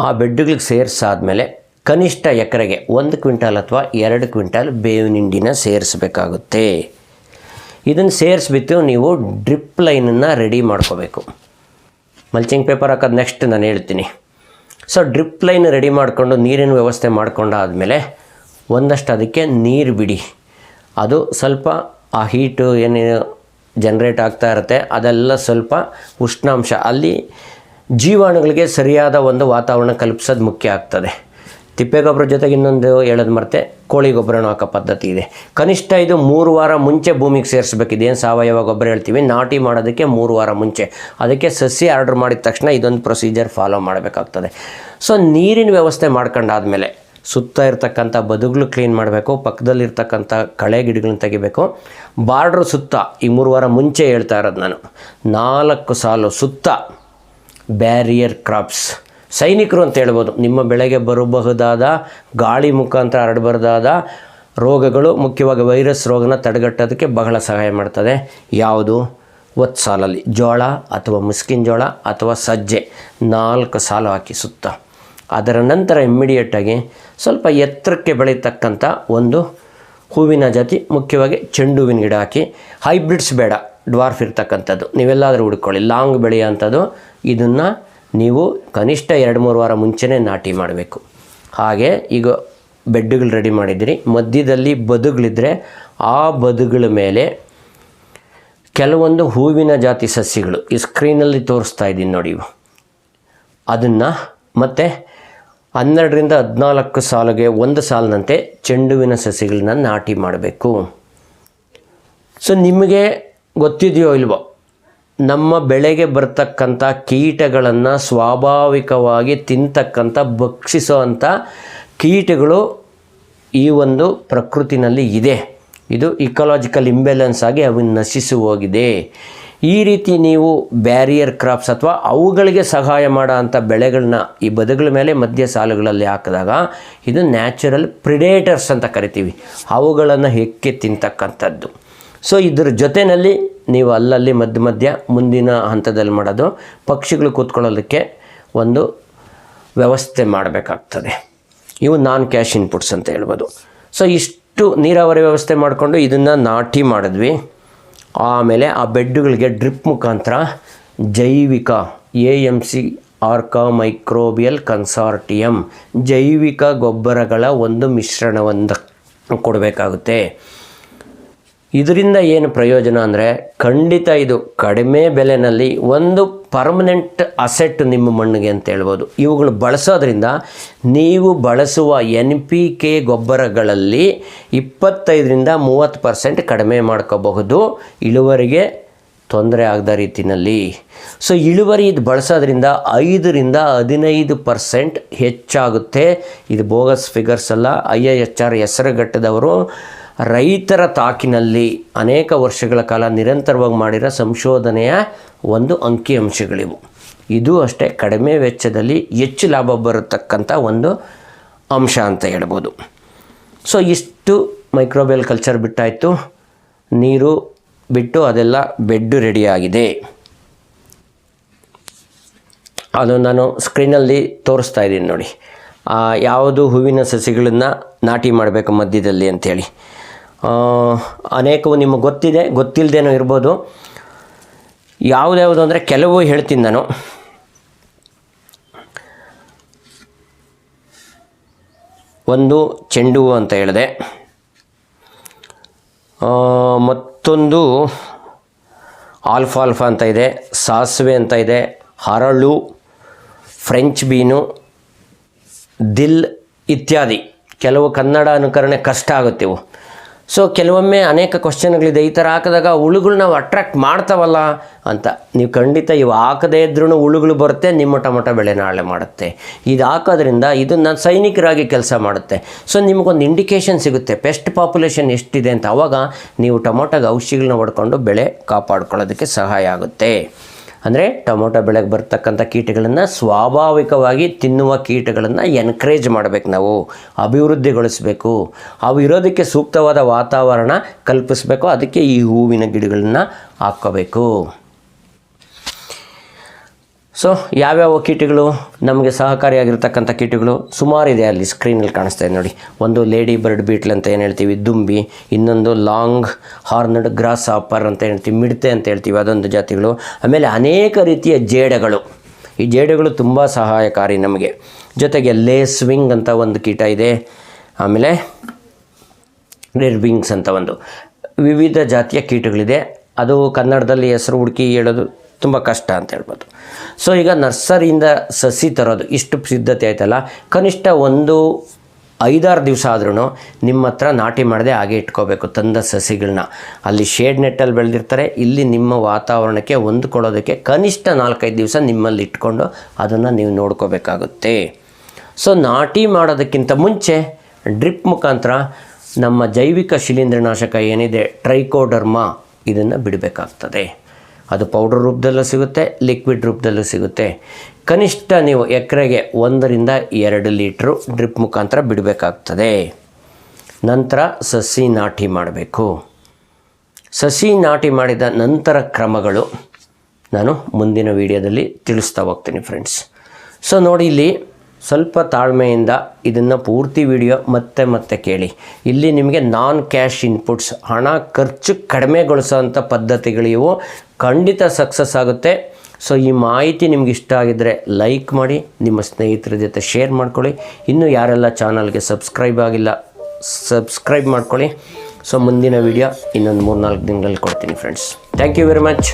ಆ ಬೆಡ್ಗಳಿಗೆ ಸೇರಿಸಾದ್ಮೇಲೆ ಕನಿಷ್ಠ ಎಕರೆಗೆ 1 ಕ್ವಿಂಟಾಲ್ ಅಥವಾ 2 ಕ್ವಿಂಟಾಲ್ ಬೇವಿನ ಹಿಂಡಿನ ಸೇರಿಸಬೇಕಾಗುತ್ತೆ. ಇದನ್ನು ಸೇರಿಸ್ಬಿಟ್ಟು ನೀವು ಡ್ರಿಪ್ ಲೈನನ್ನು ರೆಡಿ ಮಾಡ್ಕೋಬೇಕು. ಮಲ್ಚಿಂಗ್ ಪೇಪರ್ ಹಾಕೋದು ನೆಕ್ಸ್ಟ್ ನಾನು ಹೇಳ್ತೀನಿ. ಸೊ ಡ್ರಿಪ್ ಲೈನ್ ರೆಡಿ ಮಾಡಿಕೊಂಡು ನೀರಿನ ವ್ಯವಸ್ಥೆ ಮಾಡ್ಕೊಂಡಾದಮೇಲೆ ಒಂದಷ್ಟು ಅದಕ್ಕೆ ನೀರು ಬಿಡಿ. ಅದು ಸ್ವಲ್ಪ ಆ ಹೀಟು ಏನು ಜನ್ರೇಟ್ ಆಗ್ತಾ ಇರುತ್ತೆ, ಅದೆಲ್ಲ ಸ್ವಲ್ಪ ಉಷ್ಣಾಂಶ ಅಲ್ಲಿ ಜೀವಾಣುಗಳಿಗೆ ಸರಿಯಾದ ಒಂದು ವಾತಾವರಣ ಕಲ್ಪಿಸೋದು ಮುಖ್ಯ ಆಗ್ತದೆ. ತಿಪ್ಪೆ ಗೊಬ್ಬರ ಜೊತೆಗೆ ಇನ್ನೊಂದು ಹೇಳೋದು ಮರೆತೆ, ಕೋಳಿ ಗೊಬ್ಬರನೂ ಹಾಕೋ ಪದ್ಧತಿ ಇದೆ. ಕನಿಷ್ಠ ಇದು 3 ವಾರ ಮುಂಚೆ ಭೂಮಿಗೆ ಸೇರಿಸ್ಬೇಕು. ಇದೇನು ಸಾವಯವ ಗೊಬ್ಬರ ಹೇಳ್ತೀವಿ, ನಾಟಿ ಮಾಡೋದಕ್ಕೆ 3 ವಾರ ಮುಂಚೆ. ಅದಕ್ಕೆ ಸಸಿ ಆರ್ಡ್ರ್ ಮಾಡಿದ ತಕ್ಷಣ ಇದೊಂದು ಪ್ರೊಸೀಜರ್ ಫಾಲೋ ಮಾಡಬೇಕಾಗ್ತದೆ. ಸೊ ನೀರಿನ ವ್ಯವಸ್ಥೆ ಮಾಡ್ಕೊಂಡಾದ್ಮೇಲೆ ಸುತ್ತ ಇರ್ತಕ್ಕಂಥ ಬದುಗಳು ಕ್ಲೀನ್ ಮಾಡಬೇಕು, ಪಕ್ಕದಲ್ಲಿರ್ತಕ್ಕಂಥ ಕಳೆ ಗಿಡಗಳನ್ನ ತೆಗಿಬೇಕು. ಬಾರ್ಡ್ರ್ ಸುತ್ತ ಈ 3 ವಾರ ಮುಂಚೆ ಹೇಳ್ತಾ ಇರೋದು ನಾನು, 4 ಸಾಲು ಸುತ್ತ ಬ್ಯಾರಿಯರ್ ಕ್ರಾಪ್ಸ್, ಸೈನಿಕರು ಅಂತ ಹೇಳ್ಬೋದು. ನಿಮ್ಮ ಬೆಳೆಗೆ ಬರಬಹುದಾದ ಗಾಳಿ ಮುಖಾಂತರ ಹರಡಬಾರ್ದಾದ ರೋಗಗಳು, ಮುಖ್ಯವಾಗಿ ವೈರಸ್ ರೋಗನ ತಡೆಗಟ್ಟೋದಕ್ಕೆ ಬಹಳ ಸಹಾಯ ಮಾಡ್ತದೆ. ಯಾವುದು? ಒತ್ತು ಸಾಲಲ್ಲಿ ಜೋಳ ಅಥವಾ ಮುಸ್ಕಿನ ಜೋಳ ಅಥವಾ ಸಜ್ಜೆ 4 ಸಾಲು ಹಾಕಿ ಸುತ್ತ. ಅದರ ನಂತರ ಇಮ್ಮಿಡಿಯೇಟಾಗಿ ಸ್ವಲ್ಪ ಎತ್ತರಕ್ಕೆ ಬೆಳೀತಕ್ಕಂಥ ಒಂದು ಹೂವಿನ ಜಾತಿ, ಮುಖ್ಯವಾಗಿ ಚೆಂಡು ಹೂವಿನ ಗಿಡ ಹಾಕಿ. ಹೈಬ್ರಿಡ್ಸ್ ಬೇಡ, ಡ್ವಾರ್ಫ್ ಇರ್ತಕ್ಕಂಥದ್ದು ನೀವೆಲ್ಲಾದರೂ ಹುಡ್ಕೊಳ್ಳಿ. ಲಾಂಗ್ ಬೆಳೆಯೋಂಥದ್ದು ಇದನ್ನು ನೀವು ಕನಿಷ್ಠ 2-3 ವಾರ ಮುಂಚೆನೇ ನಾಟಿ ಮಾಡಬೇಕು. ಹಾಗೆ ಈಗ ಬೆಡ್ಡುಗಳು ರೆಡಿ ಮಾಡಿದ್ದೀರಿ, ಮಧ್ಯದಲ್ಲಿ ಬದುಗಳಿದ್ದರೆ ಆ ಬದುಗಳ ಮೇಲೆ ಕೆಲವೊಂದು ಹೂವಿನ ಜಾತಿ ಸಸ್ಯಗಳು ಈ ಸ್ಕ್ರೀನಲ್ಲಿ ತೋರಿಸ್ತಾ ಇದ್ದೀನಿ ನೋಡಿ, ಇವು ಅದನ್ನು ಮತ್ತು 12ರಿಂದ 14 ಸಾಲಿಗೆ ಒಂದು ಸಾಲಿನಂತೆ ಚೆಂಡುವಿನ ಸಸಿಗಳನ್ನ ನಾಟಿ ಮಾಡಬೇಕು. ಸೊ ನಿಮಗೆ ಗೊತ್ತಿದೆಯೋ ಇಲ್ವೋ, ನಮ್ಮ ಬೆಳೆಗೆ ಬರ್ತಕ್ಕಂಥ ಕೀಟಗಳನ್ನು ಸ್ವಾಭಾವಿಕವಾಗಿ ತಿಂತಕ್ಕಂಥ ಭಕ್ಷಿಸೋ ಅಂಥ ಕೀಟಗಳು ಈ ಒಂದು ಪ್ರಕೃತಿನಲ್ಲಿ ಇದೆ. ಇದು ಇಕಾಲಜಿಕಲ್ ಇಂಬ್ಯಾಲೆನ್ಸ್ ಆಗಿ ಅವನ್ನು ನಶಿಸಿ ಹೋಗಿದೆ. ಈ ರೀತಿ ನೀವು ಬ್ಯಾರಿಯರ್ ಕ್ರಾಪ್ಸ್ ಅಥವಾ ಅವುಗಳಿಗೆ ಸಹಾಯ ಮಾಡೋ ಅಂಥ ಬೆಳೆಗಳನ್ನ ಈ ಬದುಗಳ ಮೇಲೆ ಮಧ್ಯ ಸಾಲುಗಳಲ್ಲಿ ಹಾಕಿದಾಗ ಇದು ನ್ಯಾಚುರಲ್ ಪ್ರಿಡೇಟರ್ಸ್ ಅಂತ ಕರಿತೀವಿ, ಅವುಗಳನ್ನು ಹೆಕ್ಕೆ ತಿಂತಕ್ಕಂಥದ್ದು. ಸೊ ಇದ್ರ ಜೊತೆಯಲ್ಲಿ ನೀವು ಅಲ್ಲಲ್ಲಿ ಮಧ್ಯ ಮುಂದಿನ ಹಂತದಲ್ಲಿ ಮಾಡೋದು ಪಕ್ಷಿಗಳು ಕೂತ್ಕೊಳ್ಳೋದಕ್ಕೆ ಒಂದು ವ್ಯವಸ್ಥೆ ಮಾಡಬೇಕಾಗ್ತದೆ. ಇವು ನಾನ್ ಕ್ಯಾಶ್ ಇನ್ಪುಟ್ಸ್ ಅಂತ ಹೇಳ್ಬೋದು. ಸೊ ಇಷ್ಟು ನೀರಾವರಿ ವ್ಯವಸ್ಥೆ ಮಾಡಿಕೊಂಡು ಇದನ್ನು ನಾಟಿ ಮಾಡಿದ್ವಿ. ಆಮೇಲೆ ಆ ಬೆಡ್ಡುಗಳಿಗೆ ಡ್ರಿಪ್ ಮುಖಾಂತರ ಜೈವಿಕ AMC ಆರ್ಕಾ ಮೈಕ್ರೋಬಿಯಲ್ ಕನ್ಸಾರ್ಟಿಯಂ ಜೈವಿಕ ಗೊಬ್ಬರಗಳ ಒಂದು ಮಿಶ್ರಣವನ್ನು ಕೊಡಬೇಕಾಗುತ್ತೆ. ಇದರಿಂದ ಏನು ಪ್ರಯೋಜನ ಅಂದರೆ ಖಂಡಿತ ಇದು ಕಡಿಮೆ ಬೆಲೆಯಲ್ಲಿ ಒಂದು ಪರ್ಮನೆಂಟ್ ಅಸೆಟ್ ನಿಮ್ಮ ಮಣ್ಣಿಗೆ ಅಂತ ಹೇಳ್ಬೋದು. ಇವುಗಳು ಬಳಸೋದ್ರಿಂದ ನೀವು ಬಳಸುವ NPK ಗೊಬ್ಬರಗಳಲ್ಲಿ 25-30% ಕಡಿಮೆ ಮಾಡ್ಕೋಬಹುದು, ಇಳುವರಿಗೆ ತೊಂದರೆ ಆಗದ ರೀತಿಯಲ್ಲಿ. ಸೊ ಇಳುವರಿ ಇದು ಬಳಸೋದ್ರಿಂದ 5-15% ಹೆಚ್ಚಾಗುತ್ತೆ. ಇದು ಬೋಗಸ್ ಫಿಗರ್ಸ್ ಅಲ್ಲ, IIHR ಹೆಸರುಗಟ್ಟದವರು ರೈತರ ತಾಕಿನಲ್ಲಿ ಅನೇಕ ವರ್ಷಗಳ ಕಾಲ ನಿರಂತರವಾಗಿ ಮಾಡಿರೋ ಸಂಶೋಧನೆಯ ಒಂದು ಅಂಕಿಅಂಶಗಳಿವು. ಇದು ಅಷ್ಟೇ ಕಡಿಮೆ ವೆಚ್ಚದಲ್ಲಿ ಹೆಚ್ಚು ಲಾಭ ಬರತಕ್ಕಂಥ ಒಂದು ಅಂಶ ಅಂತ ಹೇಳ್ಬೋದು. ಸೊ ಇಷ್ಟು ಮೈಕ್ರೋಬಿಯಲ್ ಕಲ್ಚರ್ ಬಿಟ್ಟಾಯಿತು, ನೀರು ಬಿಟ್ಟು ಅದೆಲ್ಲ ಬೆಡ್ಡು ರೆಡಿಯಾಗಿದೆ. ಅದು ನಾನು ಸ್ಕ್ರೀನಲ್ಲಿ ತೋರಿಸ್ತಾ ಇದ್ದೀನಿ ನೋಡಿ, ಯಾವುದು ಹೂವಿನ ಸಸಿಗಳನ್ನು ನಾಟಿ ಮಾಡಬೇಕು ಮಧ್ಯದಲ್ಲಿ ಅಂಥೇಳಿ. ಅನೇಕವು ನಿಮಗೆ ಗೊತ್ತಿದೆ, ಗೊತ್ತಿಲ್ಲದೇನೋ ಇರ್ಬೋದು. ಯಾವುದ್ಯಾವುದು ಅಂದರೆ ಕೆಲವು ಹೇಳ್ತೀನಿ ನಾನು. ಒಂದು ಚೆಂಡು ಹೂವು ಅಂತ ಹೇಳಿದೆ, ಮತ್ತೊಂದು ಆಲ್ಫಾಲ್ಫಾ ಅಂತ ಇದೆ, ಸಾಸಿವೆ ಅಂತ ಇದೆ, ಹರಳು, ಫ್ರೆಂಚ್ ಬೀನು, ದಿಲ್ ಇತ್ಯಾದಿ. ಕೆಲವು ಕನ್ನಡ ಅನುಕರಣೆ ಕಷ್ಟ ಆಗುತ್ತೆ ಇವು. ಸೊ ಕೆಲವೊಮ್ಮೆ ಅನೇಕ ಕ್ವಶನ್ಗಳಿದೆ, ಈ ಥರ ಹಾಕಿದಾಗ ಹುಳುಗಳು ನಾವು ಅಟ್ರಾಕ್ಟ್ ಮಾಡ್ತಾವಲ್ಲ ಅಂತ. ನೀವು ಖಂಡಿತ ಇವು ಹಾಕದೇ ಇದ್ರೂ ಹುಳುಗಳು ಬರುತ್ತೆ, ನಿಮ್ಮ ಟೊಮೊಟೊ ಬೆಳೆ ನಾಳೆ ಮಾಡುತ್ತೆ. ಇದು ಹಾಕೋದ್ರಿಂದ ಇದು ನನ್ನ ಸೈನಿಕರಾಗಿ ಕೆಲಸ ಮಾಡುತ್ತೆ. ಸೊ ನಿಮಗೊಂದು ಇಂಡಿಕೇಷನ್ ಸಿಗುತ್ತೆ ಪೆಸ್ಟ್ ಪಾಪ್ಯುಲೇಷನ್ ಎಷ್ಟಿದೆ ಅಂತ. ಆವಾಗ ನೀವು ಟೊಮೊಟೊಗೆ ಔಷಧಿಗಳನ್ನ ಹೊಡ್ಕೊಂಡು ಬೆಳೆ ಕಾಪಾಡ್ಕೊಳ್ಳೋದಕ್ಕೆ ಸಹಾಯ ಆಗುತ್ತೆ. ಅಂದರೆ ಟೊಮೊಟೊ ಬೆಳೆಗೆ ಬರ್ತಕ್ಕಂಥ ಕೀಟಗಳನ್ನು ಸ್ವಾಭಾವಿಕವಾಗಿ ತಿನ್ನುವ ಕೀಟಗಳನ್ನು ಎನ್ಕರೇಜ್ ಮಾಡಬೇಕು, ನಾವು ಅಭಿವೃದ್ಧಿಗೊಳಿಸಬೇಕು. ಅವು ಇರೋದಕ್ಕೆ ಸೂಕ್ತವಾದ ವಾತಾವರಣ ಕಲ್ಪಿಸಬೇಕು. ಅದಕ್ಕೆ ಈ ಹೂವಿನ ಗಿಡಗಳನ್ನು ಹಾಕ್ಕೋಬೇಕು. ಸೊ ಯಾವ್ಯಾವ ಕೀಟಗಳು ನಮಗೆ ಸಹಕಾರಿಯಾಗಿರ್ತಕ್ಕಂಥ ಕೀಟಗಳು ಸುಮಾರಿದೆ, ಅಲ್ಲಿ ಸ್ಕ್ರೀನಲ್ಲಿ ಕಾಣಿಸ್ತಾ ಇದೆ ನೋಡಿ. ಒಂದು ಲೇಡಿ ಬರ್ಡ್ ಬೀಟ್ಲ್ ಅಂತ ಏನು ಹೇಳ್ತೀವಿ, ದುಂಬಿ. ಇನ್ನೊಂದು ಲಾಂಗ್ ಹಾರ್ನಡ್ ಗ್ರಾಸ್ ಹಾಪರ್ ಅಂತ ಹೇಳ್ತೀವಿ, ಮಿಡತೆ ಅಂತ ಹೇಳ್ತೀವಿ, ಅದೊಂದು ಜಾತಿಗಳು. ಆಮೇಲೆ ಅನೇಕ ರೀತಿಯ ಜೇಡಗಳು. ಈ ಜೇಡಗಳು ತುಂಬ ಸಹಾಯಕಾರಿ ನಮಗೆ. ಜೊತೆಗೆ ಲೇಸ್ವಿಂಗ್ ಅಂತ ಒಂದು ಕೀಟ ಇದೆ. ಆಮೇಲೆ ರೆಡ್ ವಿಂಗ್ಸ್ ಅಂತ ಒಂದು ವಿವಿಧ ಜಾತಿಯ ಕೀಟಗಳಿದೆ. ಅದು ಕನ್ನಡದಲ್ಲಿ ಹೆಸರು ಹುಡುಕಿ ಹೇಳೋದು ತುಂಬ ಕಷ್ಟ ಅಂತ ಹೇಳ್ಬೋದು. ಸೊ ಈಗ ನರ್ಸರಿಯಿಂದ ಸಸಿ ತರೋದು ಇಷ್ಟು ಸಿದ್ಧತೆ ಆಯ್ತಲ್ಲ, ಕನಿಷ್ಠ ಒಂದು 5-6 ದಿವಸ ಆದ್ರೂ ನಿಮ್ಮ ಹತ್ರ ನಾಟಿ ಮಾಡದೆ ಹಾಗೆ ಇಟ್ಕೋಬೇಕು ತಂದ ಸಸಿಗಳನ್ನ. ಅಲ್ಲಿ ಶೇಡ್ ನೆಟ್ಟಲ್ಲಿ ಬೆಳೆದಿರ್ತಾರೆ, ಇಲ್ಲಿ ನಿಮ್ಮ ವಾತಾವರಣಕ್ಕೆ ಹೊಂದ್ಕೊಳ್ಳೋದಕ್ಕೆ ಕನಿಷ್ಠ 4-5 ದಿವಸ ನಿಮ್ಮಲ್ಲಿ ಇಟ್ಕೊಂಡು ಅದನ್ನು ನೀವು ನೋಡ್ಕೋಬೇಕಾಗುತ್ತೆ. ಸೊ ನಾಟಿ ಮಾಡೋದಕ್ಕಿಂತ ಮುಂಚೆ ಡ್ರಿಪ್ ಮುಖಾಂತರ ನಮ್ಮ ಜೈವಿಕ ಶಿಲೀಂಧ್ರನಾಶಕ ಏನಿದೆ ಟ್ರೈಕೋಡರ್ಮಾ ಇದನ್ನು ಬಿಡಬೇಕಾಗ್ತದೆ. ಅದು ಪೌಡರ್ ರೂಪದಲ್ಲೂ ಸಿಗುತ್ತೆ, ಲಿಕ್ವಿಡ್ ರೂಪದಲ್ಲೂ ಸಿಗುತ್ತೆ. ಕನಿಷ್ಠ ನೀವು ಎಕರೆಗೆ 1-2 ಲೀಟ್ರು ಡ್ರಿಪ್ ಮುಖಾಂತರ ಬಿಡಬೇಕಾಗ್ತದೆ. ನಂತರ ಸಸಿ ನಾಟಿ ಮಾಡಬೇಕು. ಸಸಿ ನಾಟಿ ಮಾಡಿದ ನಂತರ ಕ್ರಮಗಳು ನಾನು ಮುಂದಿನ ವಿಡಿಯೋದಲ್ಲಿ ತಿಳಿಸ್ತಾ ಹೋಗ್ತೀನಿ ಫ್ರೆಂಡ್ಸ್. ಸೊ ನೋಡಿ, ಇಲ್ಲಿ ಸ್ವಲ್ಪ ತಾಳ್ಮೆಯಿಂದ ಇದನ್ನು ಪೂರ್ತಿ ವಿಡಿಯೋ ಮತ್ತೆ ಕೇಳಿ. ಇಲ್ಲಿ ನಿಮಗೆ ನಾನ್ ಕ್ಯಾಶ್ ಇನ್ಪುಟ್ಸ್, ಹಣ ಖರ್ಚು ಕಡಿಮೆಗೊಳಿಸೋವಂಥ ಪದ್ಧತಿಗಳಿವು. ಖಂಡಿತ ಸಕ್ಸಸ್ ಆಗುತ್ತೆ. ಸೊ ಈ ಮಾಹಿತಿ ನಿಮ್ಗೆ ಇಷ್ಟ ಆಗಿದ್ದರೆ ಲೈಕ್ ಮಾಡಿ, ನಿಮ್ಮ ಸ್ನೇಹಿತರ ಜೊತೆ ಶೇರ್ ಮಾಡ್ಕೊಳ್ಳಿ. ಇನ್ನೂ ಯಾರೆಲ್ಲ ಚಾನಲ್ಗೆ ಸಬ್ಸ್ಕ್ರೈಬ್ ಆಗಿಲ್ಲ ಸಬ್ಸ್ಕ್ರೈಬ್ ಮಾಡ್ಕೊಳ್ಳಿ. ಸೊ ಮುಂದಿನ ವಿಡಿಯೋ ಇನ್ನೊಂದು 3-4 ದಿನಗಳಲ್ಲಿ ಕೊಡ್ತೀನಿ friends. Thank you very much.